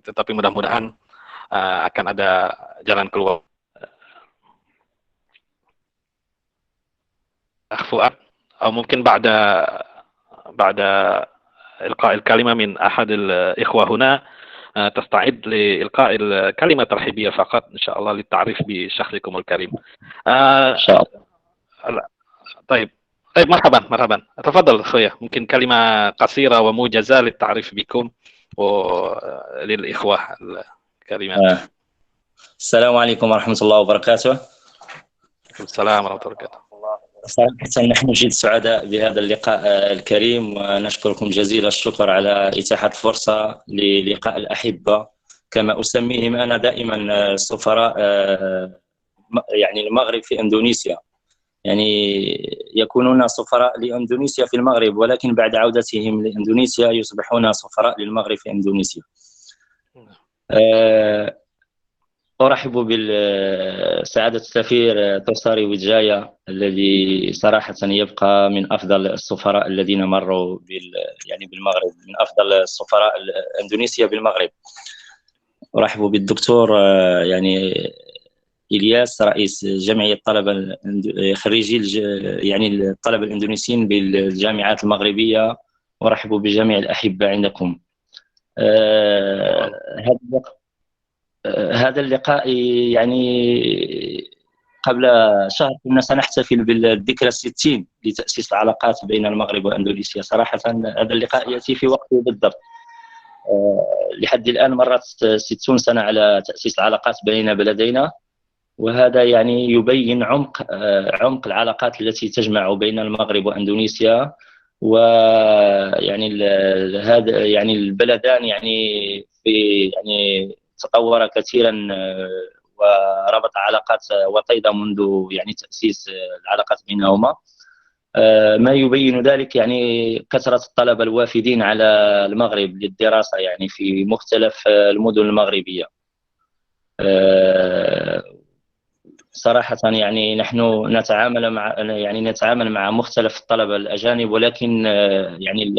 Tetapi mudah-mudahan akan ada jalan keluar. Fuad, atau mungkin بعد إلقاء الكلمة من أحد الإخوة هنا تستعد لإلقاء الكلمة الترحيبية فقط إن شاء الله للتعريف بشخصكم الكريم. إن شاء الله. طيب مرحبا تفضل أخويا، ممكن كلمة قصيرة وموجزة للتعريف بكم وللإخوة الكريمات. السلام عليكم ورحمة الله وبركاته. السلام ورحمة الله وبركاته. صراحة نحن جد سعداء بهذا اللقاء الكريم، ونشكركم جزيل الشكر على إتاحة الفرصة للقاء الأحبة كما أسميهم أنا دائما سفراء يعني المغرب في إندونيسيا، يعني يكونون سفراء لإندونيسيا في المغرب، ولكن بعد عودتهم لإندونيسيا يصبحون سفراء للمغرب في إندونيسيا. أرحب بالسعادة السفير توساري ويدجايا الذي صراحة يبقى من أفضل السفراء الذين مروا يعني بالمغرب، من أفضل السفراء إندونيسيا بالمغرب. أرحب بالدكتور يعني إلياس رئيس جمعية طلبة خريجي يعني الطلبة الإندونيسيين بالجامعات المغربية. أرحب بجميع الأحبة عندكم. هذا اللقاء يعني قبل شهر كنا سنحتفل بالذكرى 60 لتأسيس العلاقات بين المغرب وأندونيسيا. صراحة هذا اللقاء يأتي في وقته بالضبط. لحد الآن مرت 60 سنة على تأسيس العلاقات بين بلدينا، وهذا يعني يبين عمق العلاقات التي تجمع بين المغرب وأندونيسيا. ويعني هذا يعني البلدان يعني تطور كثيرا وربط علاقات وطيدة منذ يعني تأسيس العلاقات بينهما، ما يبين ذلك يعني كثرة الطلبة الوافدين على المغرب للدراسة يعني في مختلف المدن المغربية. صراحة يعني نحن نتعامل مع مختلف الطلبة الأجانب، ولكن يعني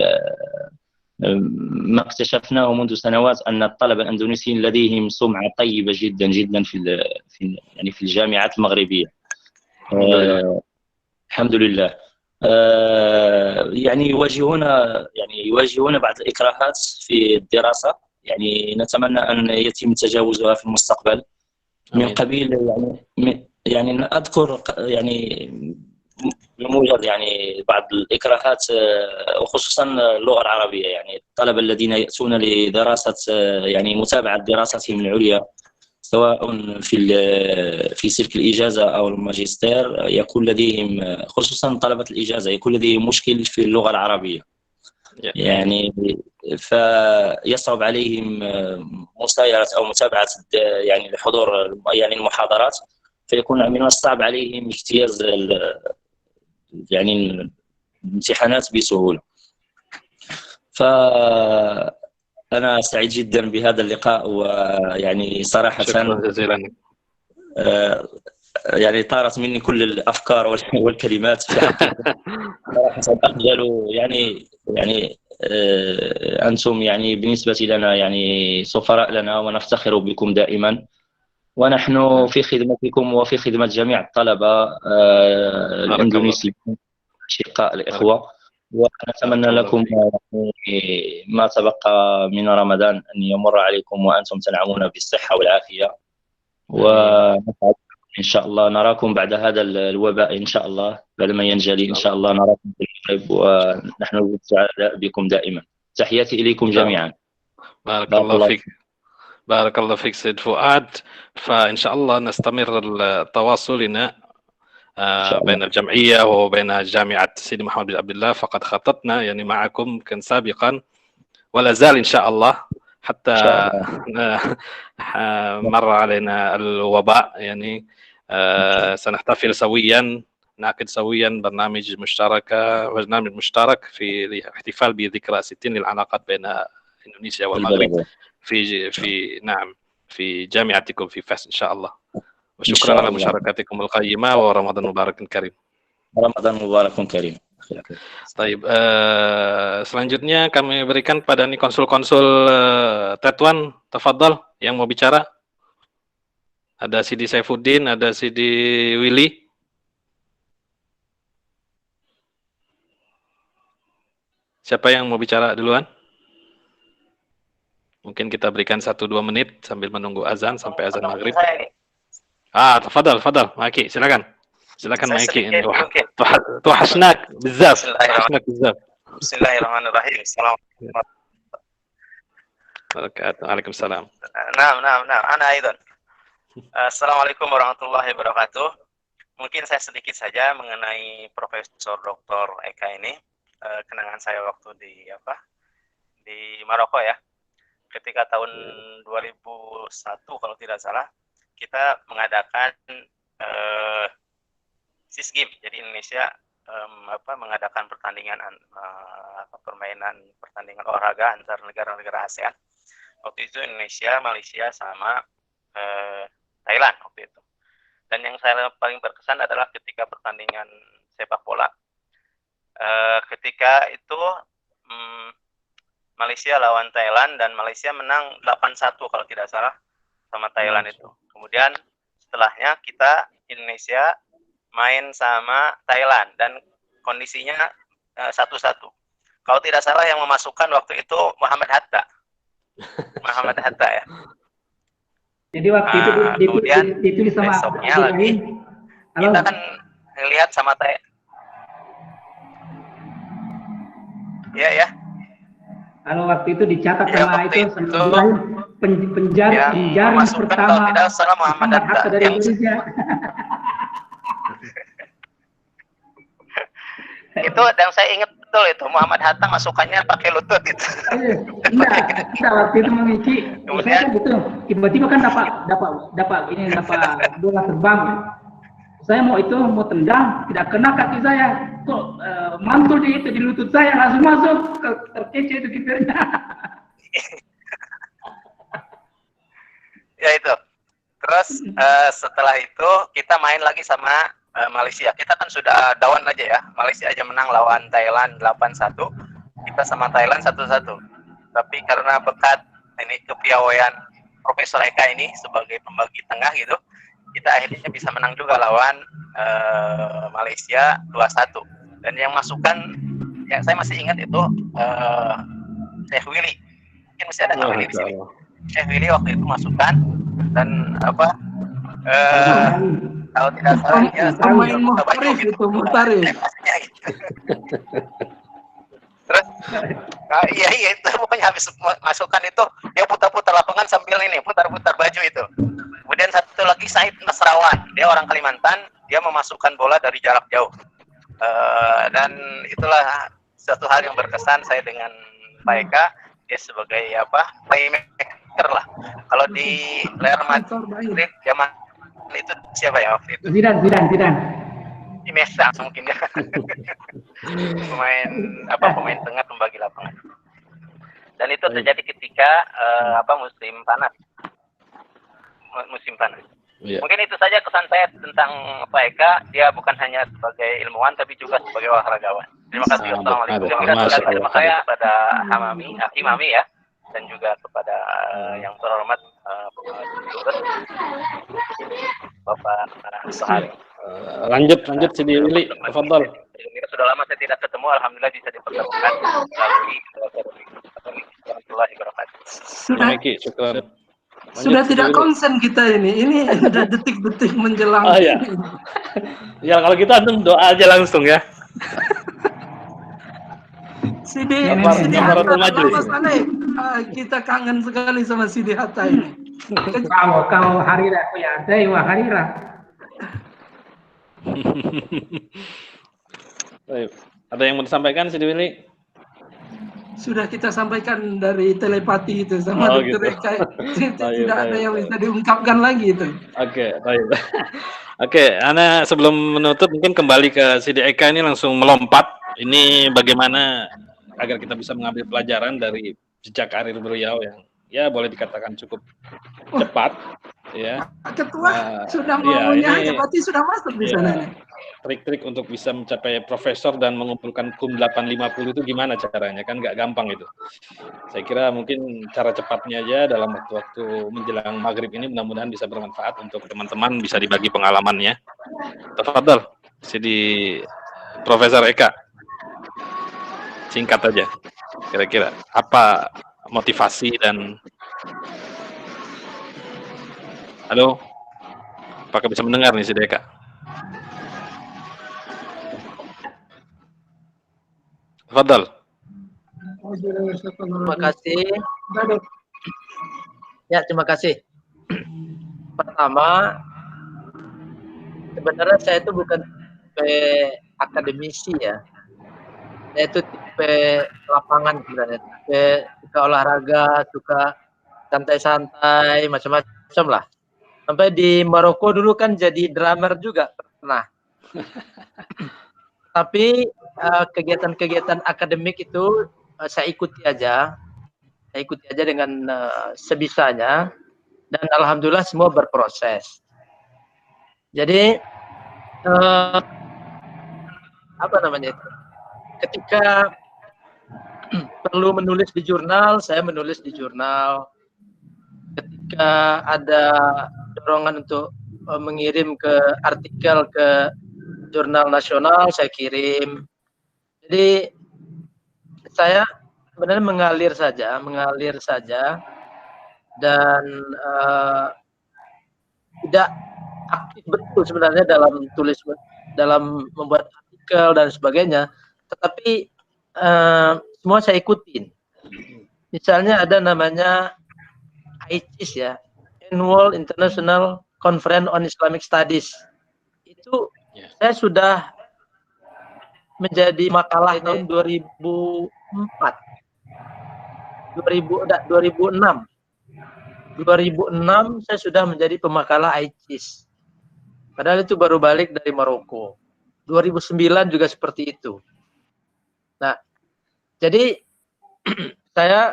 ما اكتشفناه منذ سنوات أن الطلبة الإندونيسيين لديهم سمعة طيبة جدا جدا في الجامعات المغربية. الحمد لله. يعني يواجهون بعض الإكراهات في الدراسة، يعني نتمنى أن يتم تجاوزها في المستقبل. من قبيل يعني أذكر يعني بموجب يعني بعض الإكراهات، وخصوصا اللغة العربية. يعني الطلبة الذين يأتون لدراسة يعني متابعة دراساتهم العليا سواء في سلك الإجازة أو الماجستير، يكون لديهم خصوصا طلبة الإجازة يكون لديهم مشكل في اللغة العربية. يعني فيصعب عليهم مسايرة أو متابعة يعني الحضور يعني المحاضرات، فيكون من الصعب عليهم اجتياز يعني الامتحانات بسهولة. فأنا سعيد جدا بهذا اللقاء، ويعني صراحة شكرا جزيلا. يعني طارت مني كل الأفكار والكلمات في حقيقة. صراحة أخجل يعني أنتم يعني بالنسبة لنا يعني سفراء لنا، ونفتخر بكم دائما، ونحن في خدمتكم وفي خدمة جميع الطلبة الإندونيسيين أشقاء الإخوة. ونتمنى لكم ما تبقى من رمضان أن يمر عليكم وأنتم تنعمون بالصحة والعافية، ونسعد إن شاء الله نراكم بعد هذا الوباء إن شاء الله، بعد ما ينجلي إن شاء الله نراكم في المغرب، ونحن سعداء بكم دائما. تحياتي إليكم جميعا. بارك الله فيك. بارك الله فيك سيد فؤاد. فإن شاء الله نستمر تواصلنا بين الجمعية وبين جامعة سيدي محمد بن عبد الله. فقد خططنا يعني معكم كان سابقا ولا زال إن شاء الله، حتى مر علينا الوباء يعني سنحتفل سويا، نعقد سويا برنامج مشترك في الاحتفال بذكرى 60 للعلاقات بين إندونيسيا والمغرب في جامعتكم في فاس إن شاء الله. وشكرا على مشاركتكم القيمة، ورمضان مبارك كريم. Ramadan Mubarak Karim. Baik, selanjutnya kami berikan kepada nih konsul-konsul Tetwan, tafadhal yang mau bicara. Ada Sidi Saifuddin, ada Sidi Willy. Siapa yang mau bicara duluan? Mungkin kita berikan 1-2 menit sambil menunggu azan sampai azan maghrib. Tafadhal, Maki, silakan. Silakan Maki. Tuhasnak bizaf. Bismillahirrahmanirrahim. Assalamualaikum. Waalaikumsalam. Naam, ana aidan. Assalamualaikum warahmatullahi wabarakatuh. Mungkin saya sedikit saja mengenai Profesor Dr. Eka ini. Kenangan saya waktu di Maroko ya. Ketika tahun 2001 kalau tidak salah, kita mengadakan SISGIM. Jadi Indonesia mengadakan pertandingan pertandingan olahraga antar negara-negara ASEAN. Waktu itu Indonesia, Malaysia sama Thailand waktu itu. Dan yang saya paling berkesan adalah ketika pertandingan sepak bola. Ketika itu Malaysia lawan Thailand dan Malaysia menang 8-1 kalau tidak salah sama Thailand itu. Kemudian setelahnya kita Indonesia main sama Thailand dan kondisinya 1-1. Kalau tidak salah yang memasukkan waktu itu Muhammad Hatta. Muhammad Hatta ya. Jadi waktu itu ditulis sama besoknya lagi kita kan lihat sama Thailand. Ya. Kalau waktu itu dicatat sama itu penjaring pertama tidak salah Muhammad Hatta dari Indonesia. Itu dan saya ingat betul itu Muhammad Hatta masukannya pakai lutut itu. Enggak, waktu itu Miki. Kemudian betul. Tiba-tiba kan dapat bola terbang. Saya mau tendang, tidak kena kaki saya. Kok mantul di lutut saya, langsung masuk, terkece itu kipernya. Ya itu. Terus setelah itu kita main lagi sama Malaysia. Kita kan sudah dawan aja ya. Malaysia aja menang lawan Thailand 8-1. Kita sama Thailand 1-1. Tapi karena berkat ini kepiawaian Profesor Eka ini sebagai pembagi tengah gitu, kita akhirnya bisa menang juga lawan Malaysia 2-1. Dan yang masukan, yang saya masih ingat itu Syekh Willy. Mungkin masih ada nggak Willy di sini? Syekh Willy waktu itu masukan dan apa? Kalau tidak salah ya pemain muhtarif itu muhtarif. Terus iya itu pokoknya habis masukan itu dia putar-putar lapangan sambil ini putar-putar baju itu. Kemudian satu lagi Said Nasrawan, dia orang Kalimantan, dia memasukkan bola dari jarak jauh. Dan itulah suatu hal yang berkesan saya dengan Pak Eka, dia sebagai apa playmaker lah. Kalau di Real Madrid zaman itu siapa ya waktu itu? Zidane. Iniesta mungkin ya. pemain tengah pembagi lapangan. Dan itu terjadi ketika musim panas. Yeah. Mungkin itu saja kesan saya tentang Pak Eka. Dia bukan hanya sebagai ilmuwan tapi juga sebagai olahragawan. Terima kasih. Assalamualaikum. Terima kasih kepada Imami ya, dan juga kepada yang terhormat Bapak Sahari. Lanjut Sidi Willy, tafadhol. Sudah lama saya tidak ketemu, alhamdulillah bisa dipertemukan melalui warahmatullahi wabarakatuh. Sudah tidak konsen kita ini sudah detik-detik menjelang. Oh ya. Ya kalau kita antum doa aja langsung ya. Sidi Hatta, kita kangen sekali sama Sidi Hatta ini. Kalau Harira ya ada Harira. Ada yang mau disampaikan Sidi Willy? Sudah kita sampaikan dari telepati itu sama Dr. Eka. Tidak ada yang bisa diungkapkan lagi itu. Oke, baik. Oke, Ana sebelum menutup mungkin kembali ke Sidi Eka ini langsung melompat. Ini bagaimana agar kita bisa mengambil pelajaran dari jejak karir beliau yang ya boleh dikatakan cukup cepat ya. Ketua sudah maunya berarti sudah masuk di sana nih. Trik-trik untuk bisa mencapai profesor dan mengumpulkan KUM 850 itu gimana caranya? Kan nggak gampang itu. Saya kira mungkin cara cepatnya aja dalam waktu-waktu menjelang maghrib ini mudah-mudahan bisa bermanfaat untuk teman-teman, bisa dibagi pengalamannya. Tafadhol, Sidi Profesor Eka. Singkat aja. Kira-kira apa motivasi dan halo? Apakah bisa mendengar nih Sidi Eka? Tafadhol. Terima kasih. Ya, terima kasih. Pertama, sebenarnya saya itu bukan tipe akademisi ya. Saya itu tipe lapangan sebenarnya. Tipe suka olahraga, suka santai-santai, macam-macam lah. Sampai di Maroko dulu kan jadi drummer juga pernah. Tapi kegiatan-kegiatan akademik itu saya ikuti aja dengan sebisanya, dan alhamdulillah semua berproses. Jadi ketika perlu menulis di jurnal, saya menulis di jurnal. Ketika ada dorongan untuk mengirim ke artikel ke jurnal nasional, saya kirim. Jadi saya sebenarnya mengalir saja dan tidak aktif betul sebenarnya dalam membuat artikel dan sebagainya. Tetapi semua saya ikutin. Misalnya ada namanya ICIS ya, Annual International Conference on Islamic Studies. Itu saya sudah menjadi makalah tahun 2006 saya sudah menjadi pemakalah ICIS. Padahal itu baru balik dari Maroko. 2009 juga seperti itu. Nah, jadi saya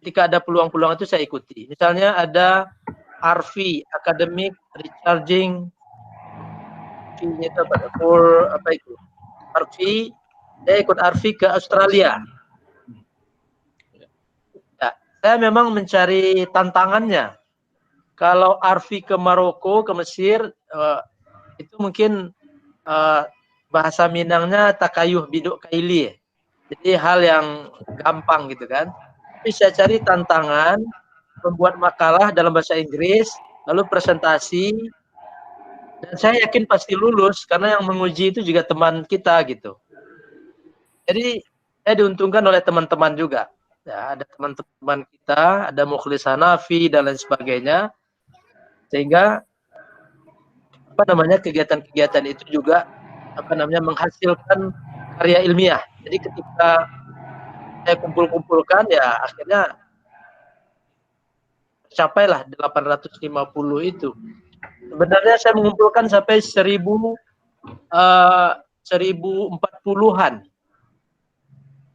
ketika ada peluang-peluang itu saya ikuti. Misalnya ada RV, Academic Recharging RV, saya ikut RV ke Australia. Ya, saya memang mencari tantangannya. Kalau RV ke Maroko, ke Mesir, itu mungkin bahasa Minangnya takayuh biduk kaili. Jadi hal yang gampang gitu kan. Tapi saya cari tantangan membuat makalah dalam bahasa Inggris, lalu presentasi, dan saya yakin pasti lulus karena yang menguji itu juga teman kita gitu. Jadi saya diuntungkan oleh teman-teman juga. Ya, ada teman-teman kita, ada Mukhlis Hanafi dan lain sebagainya. Sehingga apa namanya kegiatan-kegiatan itu juga apa namanya menghasilkan karya ilmiah. Jadi ketika saya kumpul-kumpulkan ya akhirnya capailah 850 itu. Sebenarnya saya mengumpulkan sampai 1040-an.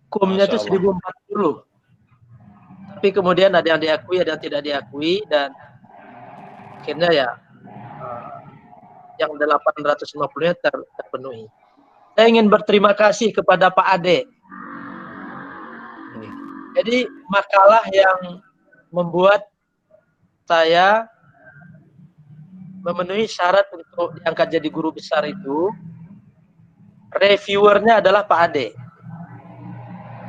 Kumnya itu 1040. Tapi kemudian ada yang diakui, ada yang tidak diakui, dan akhirnya ya yang 850-nya terpenuhi. Saya ingin berterima kasih kepada Pak Ade. Jadi makalah yang membuat saya memenuhi syarat untuk diangkat jadi guru besar itu, reviewernya adalah Pak Ade.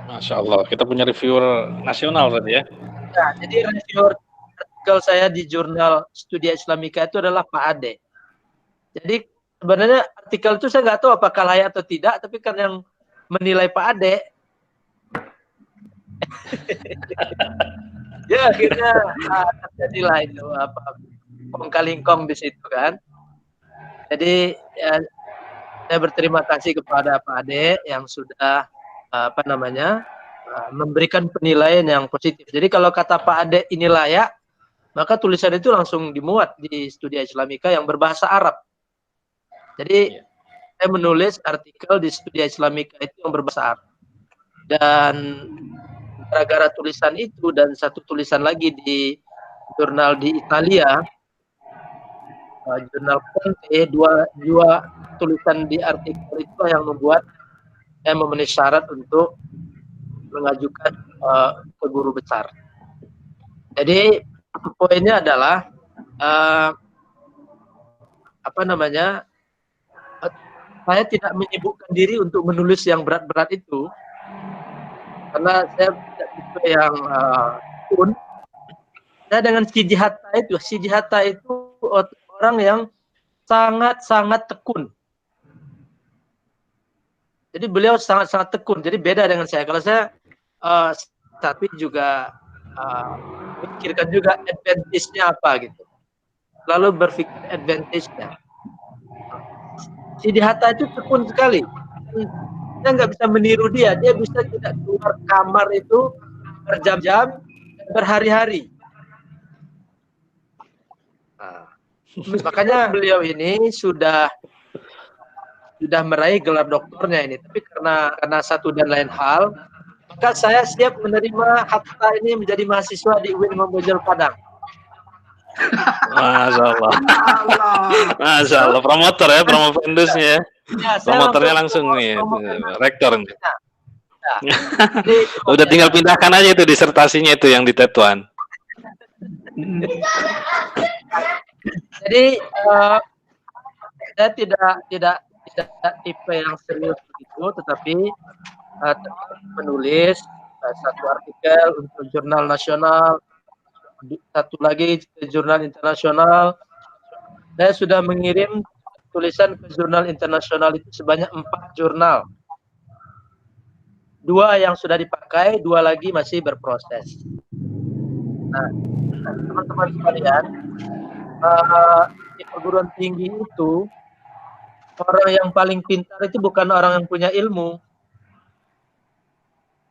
Masya Allah, kita punya reviewer nasional tadi ya. Nah, jadi reviewer artikel saya di jurnal Studia Islamika itu adalah Pak Ade. Jadi sebenarnya artikel itu saya nggak tahu apakah layak atau tidak, tapi kan yang menilai Pak Ade, ya akhirnya terjadilah itu apa kong kalingkong di situ kan. Jadi ya, saya berterima kasih kepada Pak Ade yang sudah apa namanya memberikan penilaian yang positif. Jadi kalau kata Pak Ade ini layak, maka tulisan itu langsung dimuat di Studia Islamika yang berbahasa Arab. Jadi saya menulis artikel di Studia Islamika itu yang berbahasa Arab. Dan gara-gara tulisan itu dan satu tulisan lagi di jurnal di Italia, jurnal Conte, dua tulisan di artikel itu yang membuat saya memenuhi syarat untuk mengajukan ke guru besar. Jadi poinnya adalah apa namanya, saya tidak menyibukkan diri untuk menulis yang berat-berat itu, karena saya tidak tipe yang pun. Saya dengan Sidi Hatta itu orang yang sangat-sangat tekun. Jadi beliau sangat-sangat tekun. Jadi beda dengan saya. Kalau saya tapi juga pikirkan juga advantage-nya apa gitu. Lalu berpikir advantage-nya. Sidi Hatta itu tekun sekali. Saya nggak bisa meniru dia. Dia bisa tidak keluar kamar itu berjam-jam, berhari-hari. Nah, makanya beliau ini sudah meraih gelar doktornya ini. Tapi karena satu dan lain hal, maka saya siap menerima Hatta ini menjadi mahasiswa di UIN Imam Bonjol Padang. Masya Allah. Masya Allah, promotor ya, promovendusnya ya. Promotornya langsung nih, rektor nih. Udah tinggal pindahkan aja itu disertasinya itu yang di Tetuan. Jadi saya tidak tipe yang serius begitu, tetapi menulis satu artikel untuk jurnal nasional, satu lagi ke jurnal internasional. Saya sudah mengirim tulisan ke jurnal internasional itu sebanyak 4 jurnal. 2 yang sudah dipakai, 2 lagi masih berproses. Nah, teman-teman sekalian, di perguruan tinggi itu orang yang paling pintar itu bukan orang yang punya ilmu.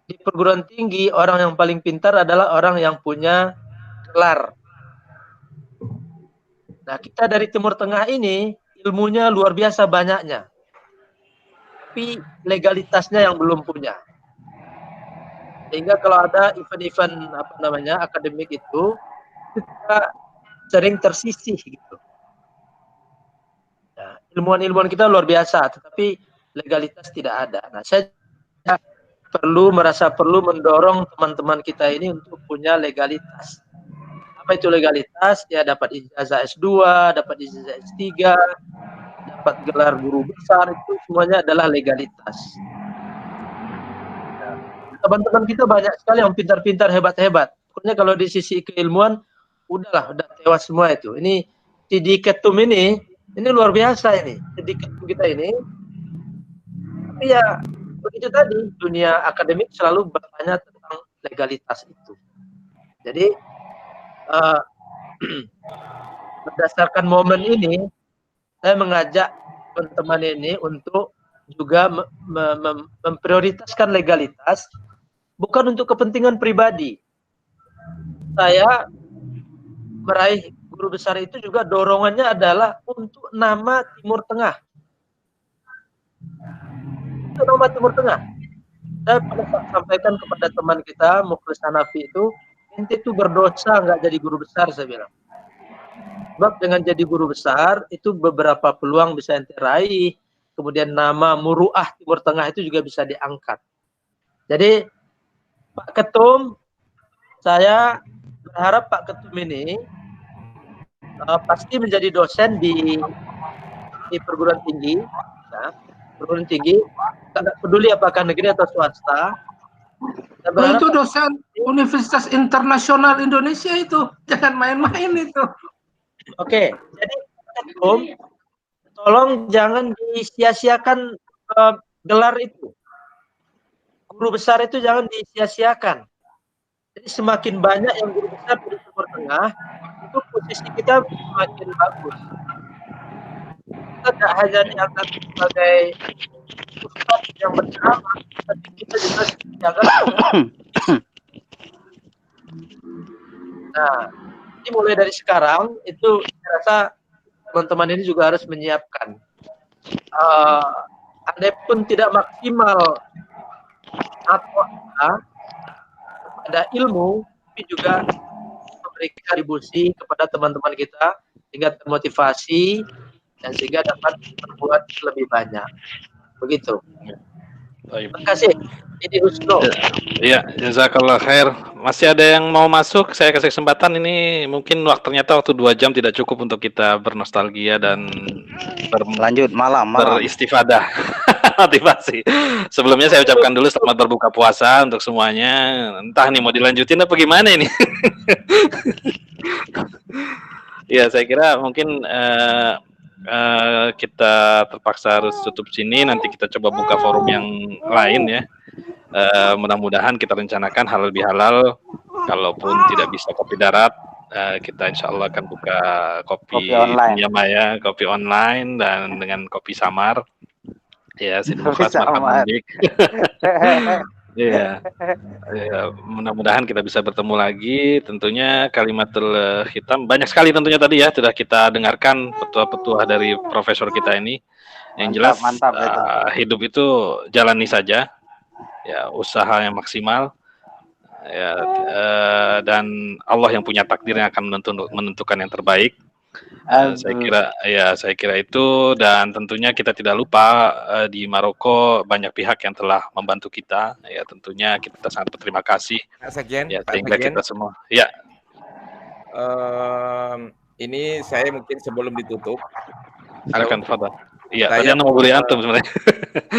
Di perguruan tinggi orang yang paling pintar adalah orang yang punya gelar. Nah, kita dari Timur Tengah ini ilmunya luar biasa banyaknya, tapi legalitasnya yang belum punya. Sehingga kalau ada event-event apa namanya akademik itu kita sering tersisih gitu. Nah, ilmuwan-ilmuwan kita luar biasa, tetapi legalitas tidak ada. Nah, saya merasa perlu mendorong teman-teman kita ini untuk punya legalitas. Apa itu legalitas? Ya dapat ijazah S2, dapat ijazah S3, dapat gelar guru besar itu semuanya adalah legalitas. Nah, teman-teman kita banyak sekali yang pintar-pintar, hebat-hebat. Pokoknya kalau di sisi keilmuan, udah tewas semua itu. Ini Sidi Ketum ini luar biasa ini. Sidi Ketum kita ini. Tapi ya begitu tadi, dunia akademik selalu bertanya tentang legalitas itu. Jadi berdasarkan momen ini, saya mengajak teman-teman ini untuk juga memprioritaskan legalitas, bukan untuk kepentingan pribadi. Saya meraih guru besar itu juga dorongannya adalah untuk nama Timur Tengah. Untuk nama Timur Tengah. Saya pernah sampaikan kepada teman kita, Mukhlis Hanafi itu, ente itu berdosa nggak jadi guru besar, saya bilang. Sebab dengan jadi guru besar, itu beberapa peluang bisa ente raih. Kemudian nama Muru'ah Timur Tengah itu juga bisa diangkat. Jadi, Pak Ketum, saya berharap Pak Ketum ini pasti menjadi dosen di perguruan tinggi. Ya, perguruan tinggi, tidak peduli apakah negeri atau swasta. Itu dosen Universitas Internasional Indonesia itu, jangan main-main itu. Oke, jadi Ketum, tolong jangan disia-siakan gelar itu. Guru besar itu jangan disia-siakan. Jadi semakin banyak yang guru besar di Timur Tengah, itu posisi kita semakin bagus. Kita tidak hanya diangkat sebagai ustaz yang berceramah, tapi kita juga dijaga. Nah, ini mulai dari sekarang itu saya rasa teman-teman ini juga harus menyiapkan. Andai pun tidak maksimal atau pada ilmu, tapi juga memberikan kontribusi kepada teman-teman kita sehingga termotivasi dan sehingga dapat berbuat lebih banyak. Begitu. Terima kasih. Ini Husno. Iya, jazakallah khair. Masih ada yang mau masuk? Saya kasih kesempatan ini. Mungkin ternyata waktu 2 jam tidak cukup untuk kita bernostalgia dan lanjut malam. Beristifadah. Motivasi. Sebelumnya saya ucapkan dulu selamat berbuka puasa untuk semuanya. Entah nih mau dilanjutin apa gimana ini. Ya, saya kira mungkin kita terpaksa harus tutup sini. Nanti kita coba buka forum yang lain ya. Mudah-mudahan kita rencanakan halal bihalal. Kalaupun tidak bisa kopi darat, kita insya Allah akan buka kopi online. Kopi online dan dengan kopi samar. Ya, ya, mudah-mudahan kita bisa bertemu lagi. Tentunya kalimatul khitam banyak sekali tentunya tadi ya sudah kita dengarkan petua-petua dari profesor kita ini. Yang jelas hidup itu jalani saja, ya usaha yang maksimal, ya dan Allah yang punya takdir yang akan menentukan yang terbaik. Saya kira itu, dan tentunya kita tidak lupa di Maroko banyak pihak yang telah membantu kita, ya tentunya kita sangat berterima kasih. Sekian, ya, sehingga kita semua. Ya. Ini saya mungkin sebelum ditutup. Silakan, Fadal. Iya, tadi mau beli antum sebenarnya.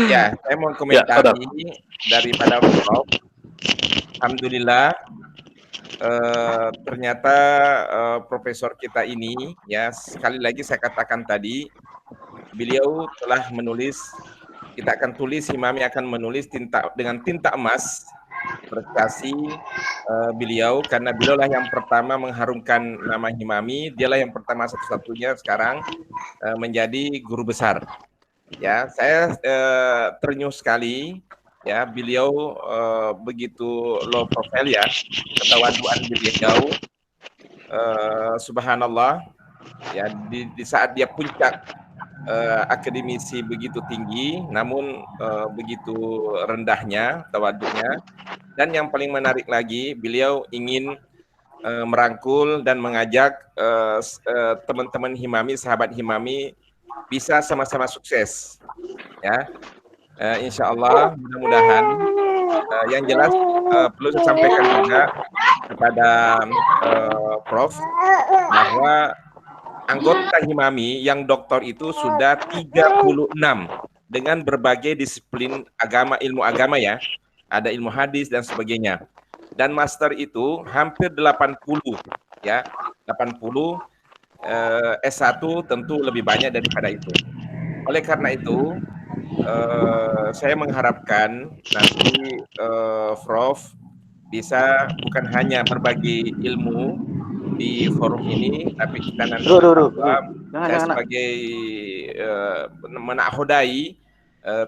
Ya, saya mau komentari daripada Prof. Alhamdulillah. Ternyata profesor kita ini, ya sekali lagi saya katakan tadi, beliau telah menulis, kita akan tulis, Himami akan menulis dengan tinta emas prestasi beliau, karena beliau lah yang pertama mengharumkan nama Himami, dialah yang pertama satu-satunya sekarang menjadi guru besar. Ya, saya ternyuh sekali. Ya, beliau begitu low profile ya, ketawaduan beliau, subhanallah, ya di saat dia puncak akademisi begitu tinggi, namun begitu rendahnya tawadunya, dan yang paling menarik lagi, beliau ingin merangkul dan mengajak teman-teman Himami, sahabat Himami, bisa sama-sama sukses, ya. Insya Allah, mudah-mudahan yang jelas perlu saya sampaikan juga kepada Prof bahwa anggota Himami yang doktor itu sudah 36 dengan berbagai disiplin agama, ilmu agama ya. Ada ilmu hadis dan sebagainya. Dan master itu hampir 80 ya. 80 S1 tentu lebih banyak daripada itu. Oleh karena itu saya mengharapkan nanti Prof bisa bukan hanya berbagi ilmu di forum ini, tapi kita nanti saya sebagai menakodai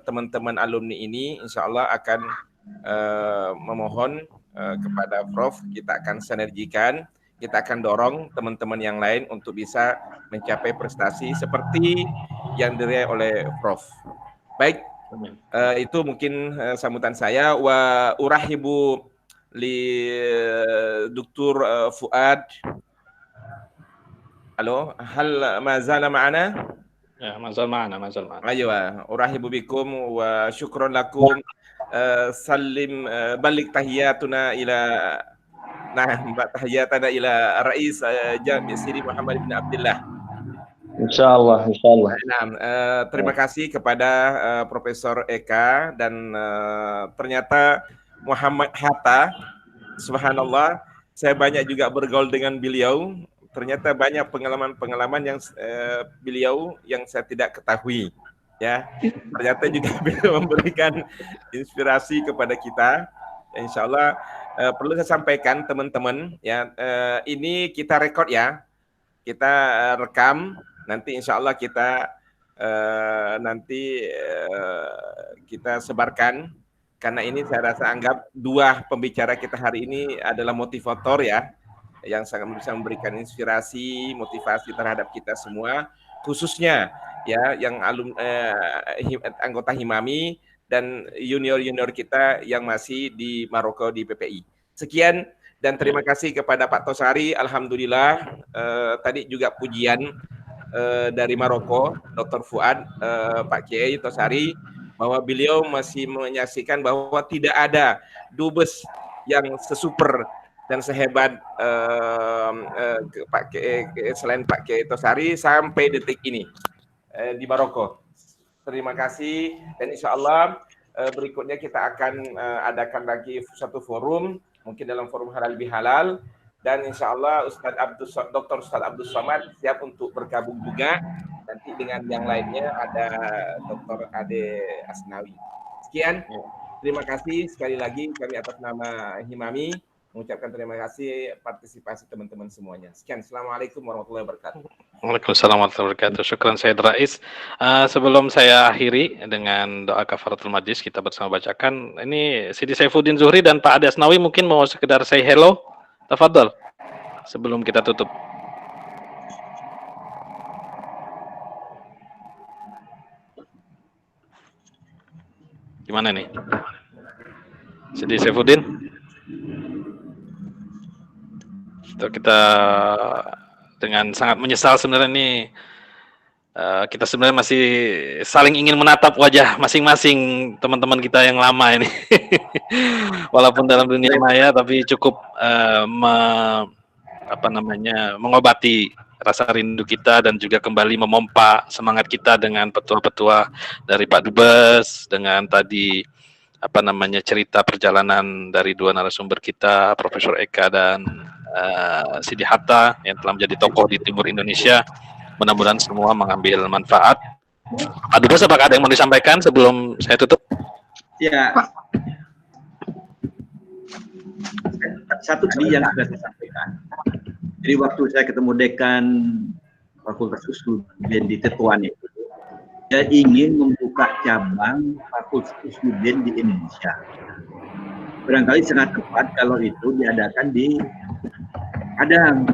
teman-teman alumni ini, insya Allah akan memohon kepada Prof, kita akan sinergikan, kita akan dorong teman-teman yang lain untuk bisa mencapai prestasi seperti yang diraih oleh Prof. Baik, itu mungkin sambutan saya. Wa urahibu li Dr. Fuad. Halo, hal ma zala ma'ana? Ya, mazal ma'ana. Aywa, urahibu bikum wa syukron lakum. Salim balik tahiyatuna ila tahiyatana ila Rais Jami' Sidi Muhammad bin Abdullah. Insyaallah. Nah, terima kasih kepada Profesor Eka dan ternyata Muhammad Hatta, subhanallah, saya banyak juga bergaul dengan beliau. Ternyata banyak pengalaman-pengalaman yang beliau yang saya tidak ketahui. Ya, ternyata juga bisa memberikan inspirasi kepada kita. Insya Allah perlu saya sampaikan teman-teman ya, ini kita rekod ya, kita rekam. Nanti insya Allah kita kita sebarkan, karena ini saya rasa anggap dua pembicara kita hari ini adalah motivator ya, yang sangat bisa memberikan inspirasi, motivasi terhadap kita semua, khususnya ya yang anggota Himami dan junior-junior kita yang masih di Maroko di PPI. Sekian dan terima kasih kepada Pak Tosari. Alhamdulillah tadi juga pujian dari Maroko, Dr. Fuad, Pak Kiai Tosari, bahwa beliau masih menyaksikan bahwa tidak ada dubes yang sesuper dan sehebat Pak Kiai, selain Pak Kiai Tosari sampai detik ini di Maroko. Terima kasih, dan insya Allah berikutnya kita akan adakan lagi satu forum, mungkin dalam forum halal bihalal. Dan insya Allah Dr. Ustadz Abdul Somad siap untuk bergabung juga. Nanti dengan yang lainnya ada Dr. Ade Asnawi. Sekian, terima kasih sekali lagi kami atas nama Himami mengucapkan terima kasih partisipasi teman-teman semuanya. Sekian, Assalamualaikum warahmatullahi wabarakatuh. Waalaikumsalam warahmatullahi wabarakatuh. Syukran Sayyid Rais. Sebelum saya akhiri dengan doa kafaratul majlis, kita bersama bacakan. Ini Sidi Saifuddin Zuhri dan Pak Ade Asnawi mungkin mau sekedar say hello. Tafadhol sebelum kita tutup. Gimana nih? Sidi Saifuddin? Kita dengan sangat menyesal sebenarnya nih, kita sebenarnya masih saling ingin menatap wajah masing-masing teman-teman kita yang lama ini. Walaupun dalam dunia maya, tapi cukup mengobati rasa rindu kita dan juga kembali memompa semangat kita dengan petua-petua dari Pak Dubes, dengan tadi cerita perjalanan dari dua narasumber kita, Profesor Eka dan Sidi Hatta yang telah menjadi tokoh di Timur Indonesia. Mudah-mudahan semua mengambil manfaat. Pak Dubes, apakah ada yang mau disampaikan sebelum saya tutup? Ya, satu tadi yang sudah saya sampaikan. Jadi waktu saya ketemu dekan Fakultas Usul di Tetuan itu, dia ingin membuka cabang Fakultas Usul di Indonesia. Barangkali sangat tepat kalau itu diadakan di Padang.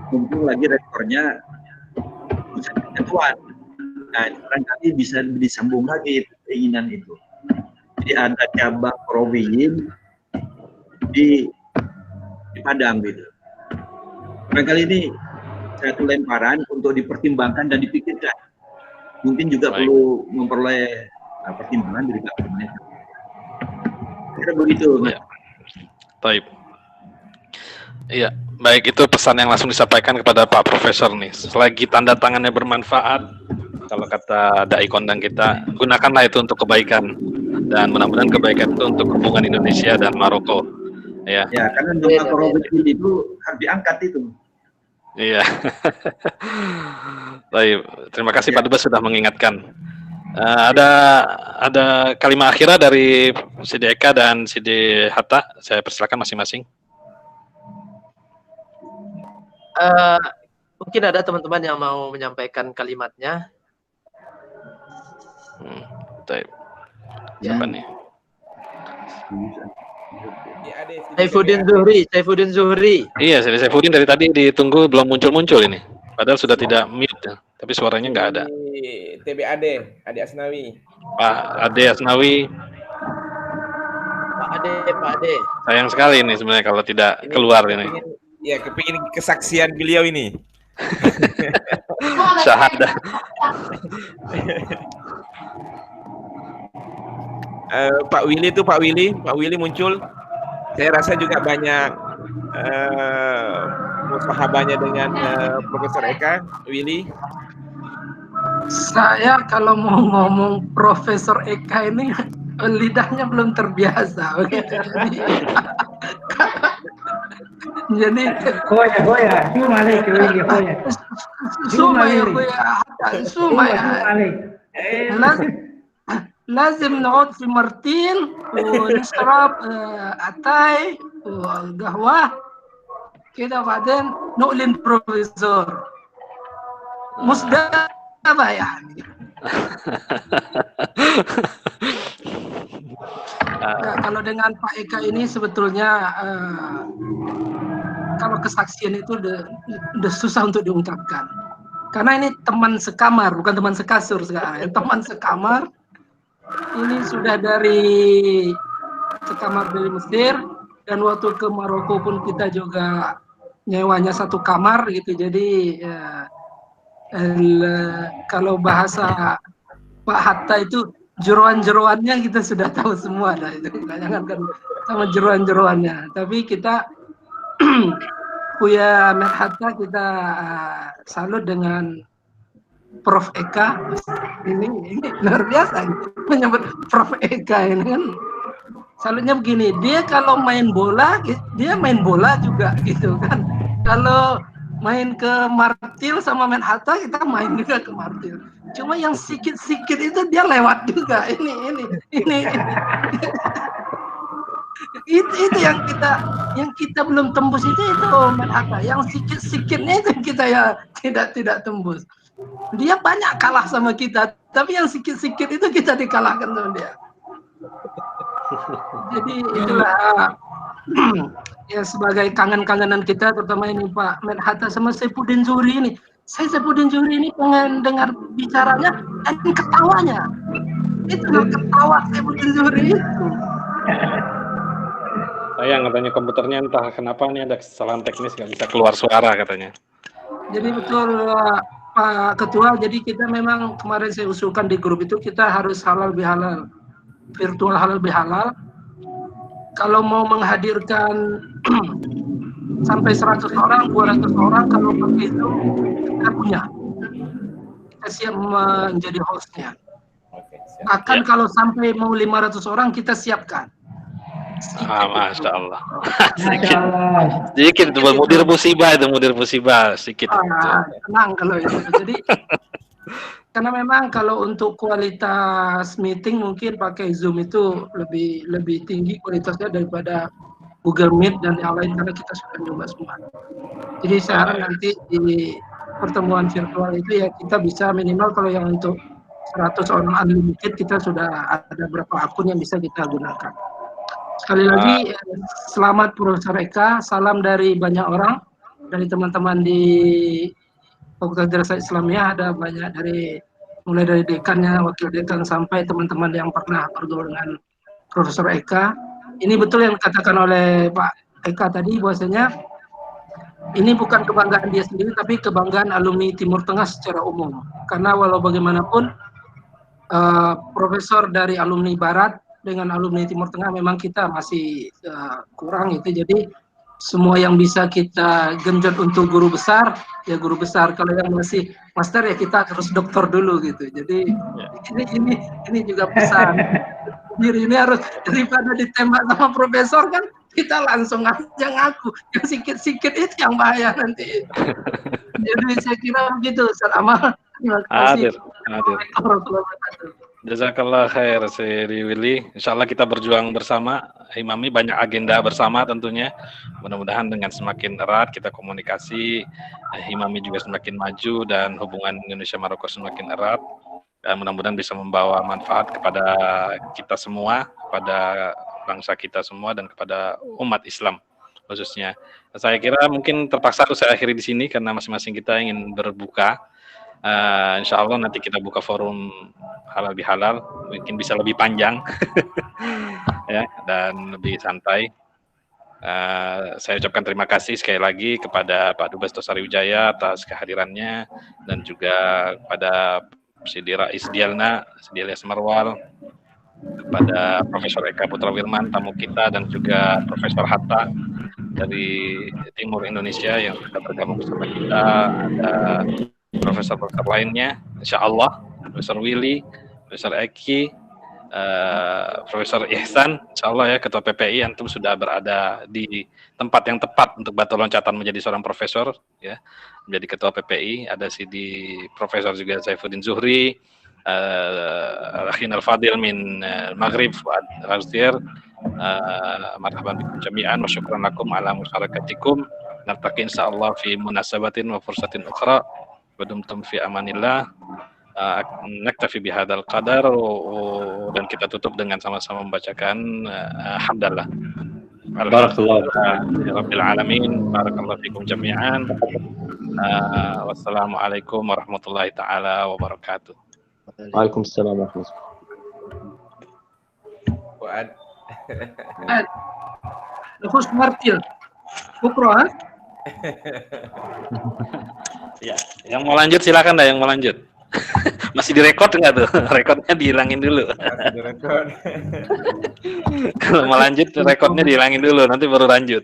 Mumpung lagi rektornya Tetuan. Nah, barangkali bisa disambung lagi keinginan itu. Jadi ada cabang Prowiyin di Padang gitu. Barangkali ini satu lemparan untuk dipertimbangkan dan dipikirkan. Mungkin juga perlu memperoleh pertimbangan dari government. Kira begitu, Mas. Baik. Iya, Baik, itu pesan yang langsung disampaikan kepada Pak Profesor nih. Selagi tanda tangannya bermanfaat, kalau kata dai kondang kita, gunakanlah itu untuk kebaikan. Dan mudah-mudahan kebaikan itu untuk hubungan Indonesia dan Maroko. Ya, Ya, karena doa Korobin itu harus diangkat itu. iya. Baik, terima kasih Pak Dubes sudah mengingatkan. Ada kalimat akhirnya dari Sidi Eka dan Sidi Hatta. Saya persilakan masing-masing. Mungkin ada teman-teman yang mau menyampaikan kalimatnya. Siapa nih? Saifuddin Zuhri. Iya, Saifuddin dari tadi ditunggu belum muncul-muncul ini. Padahal sudah tidak mute, tapi suaranya nggak ada. TBAD, Ade Asnawi. Pak Ade Asnawi. Pak Ade. Sayang sekali ini sebenarnya kalau tidak keluar ini. Ya, kepingin kesaksian beliau ini. Syahadah. Pak Willy muncul. Saya rasa juga banyak musahabahnya dengan Profesor Eka, Willy. Saya kalau mau ngomong Profesor Eka ini lidahnya belum terbiasa. Jadi Hoya, cuma lagi Willy Hoya. لازم نقعد في مرتين ونشرب اتاي وقهوه كده وبعدين نقلن بروفيسور مصدبه يعني. Nah, kalau dengan Pak Eka ini sebetulnya kalau kesaksian itu udah susah untuk diungkapkan. Karena ini teman sekamar, bukan teman sekasur sekarang. Teman sekamar. Ini sudah dari sekamar dari Mesir, dan waktu ke Maroko pun kita juga nyewanya satu kamar gitu. Jadi kalau bahasa Pak Hatta itu jeroan-jeroannya kita sudah tahu semua dah itu. Jangankan sama jeroan-jeroannya, tapi kita Buya Med Hatta kita salut dengan Prof Eka. Ini luar biasa menyebut Prof Eka ini kan. Salutnya begini, dia kalau main bola, dia main bola juga gitu kan. Kalau main ke Martil sama Med Hatta, kita main juga ke Martil. Cuma yang sikit-sikit itu dia lewat juga. Ini. itu yang kita belum tembus itu Med Hatta. Yang sikit-sikitnya itu kita ya tidak tembus. Dia banyak kalah sama kita, tapi yang sikit-sikit itu kita dikalahkan sama dia. Jadi itulah ya sebagai kangen-kangenan kita, terutama ini Pak Med Hatta sama Saifuddin Zuhri ini. Saifuddin Zuhri ini pengen dengar bicaranya dan ketawanya. Itu ketawa Saifuddin Zuhri itu. Sayang katanya komputernya entah kenapa nih ada kesalahan teknis nggak bisa keluar suara katanya. Jadi betul Pak Ketua, jadi kita memang kemarin saya usulkan di grup itu kita harus halal bihalal, virtual halal bihalal. Kalau mau menghadirkan sampai 100 orang, 200 orang, kalau pakai itu kita punya. Kita siap menjadi hostnya. Bahkan kalau sampai mau 500 orang kita siapkan. Masya Allah. Sedikit itu mudir musibah sedikit. Tenang kalau itu. Jadi karena memang kalau untuk kualitas meeting mungkin pakai Zoom itu lebih tinggi kualitasnya daripada Google Meet dan yang lain, karena kita sudah coba semua. Jadi saya harap nanti di pertemuan virtual itu ya kita bisa minimal kalau yang untuk 100 orang unlimited kita sudah ada berapa akun yang bisa kita gunakan. Sekali lagi selamat Profesor Eka, salam dari banyak orang, dari teman-teman di Fakultas Dirasat Islamiyah, ada banyak mulai dari dekannya, wakil dekan sampai teman-teman yang pernah bergaul dengan Profesor Eka. Ini betul yang dikatakan oleh Pak Eka tadi, bahwasanya ini bukan kebanggaan dia sendiri, tapi kebanggaan alumni Timur Tengah secara umum. Karena walau bagaimanapun profesor dari alumni Barat dengan alumni Timur Tengah memang kita masih kurang itu. Jadi semua yang bisa kita genjot untuk guru besar, ya guru besar. Kalau yang masih master ya kita harus doktor dulu gitu. Jadi ini juga pesan. Diri ini harus daripada ditembak sama profesor kan kita langsung aja ngaku. Yang sikit-sikit itu yang bahaya nanti. Jadi saya kira begitu Ustaz Amal. Terima kasih. Jazakallah khair Seri Willy. Insyaallah kita berjuang bersama. Himami banyak agenda bersama tentunya. Mudah-mudahan dengan semakin erat kita komunikasi, Himami juga semakin maju dan hubungan Indonesia Maroko semakin erat. Dan mudah-mudahan bisa membawa manfaat kepada kita semua, kepada bangsa kita semua dan kepada umat Islam khususnya. Saya kira mungkin terpaksa harus saya akhiri di sini karena masing-masing kita ingin berbuka. Insya Allah nanti kita buka forum halal bihalal, mungkin bisa lebih panjang ya dan lebih santai. Saya ucapkan terima kasih sekali lagi kepada Pak Dubes Tosari Wijaya atas kehadirannya dan juga kepada Sidi Rais Dialna, Sidi Ilyas Marwal, kepada Profesor Eka Putra Wirman tamu kita dan juga Profesor Hatta dari Timur Indonesia yang sudah bergabung bersama kita. Ada profesor-profesor lainnya, insya Allah, Profesor Willy, Profesor Eki, Profesor Ihsan, insya Allah ya Ketua PPI, antum sudah berada di tempat yang tepat untuk batu loncatan menjadi seorang profesor, ya, menjadi Ketua PPI. Ada di Profesor juga Saifuddin Zuhri, Akhin Al-Fadil min Maghrib, Fuad Razdir, marhaban bikum jami'an wa syukran lakum ala musyarakatikum. Nartaqi insyaallah fi munasabatin wa fursatin ukhra. Badumtum fi amanillah. Naktafi bihadzal qadar dan kita tutup dengan sama-sama membacakan hamdalah. Alhamdulillahirabbil alamin. Barakallahu fikum jami'an. Wassalamualaikum warahmatullahi taala wabarakatuh. Waalaikumsalam warahmatullahi wabarakatuh. Nufus Martil. Bukro, Ya, yang mau lanjut silakan dah yang mau lanjut. Masih direkod nggak tuh? Rekodnya dihilangin dulu. Masih direkod. Kalau mau lanjut rekodnya dihilangin dulu, nanti baru lanjut.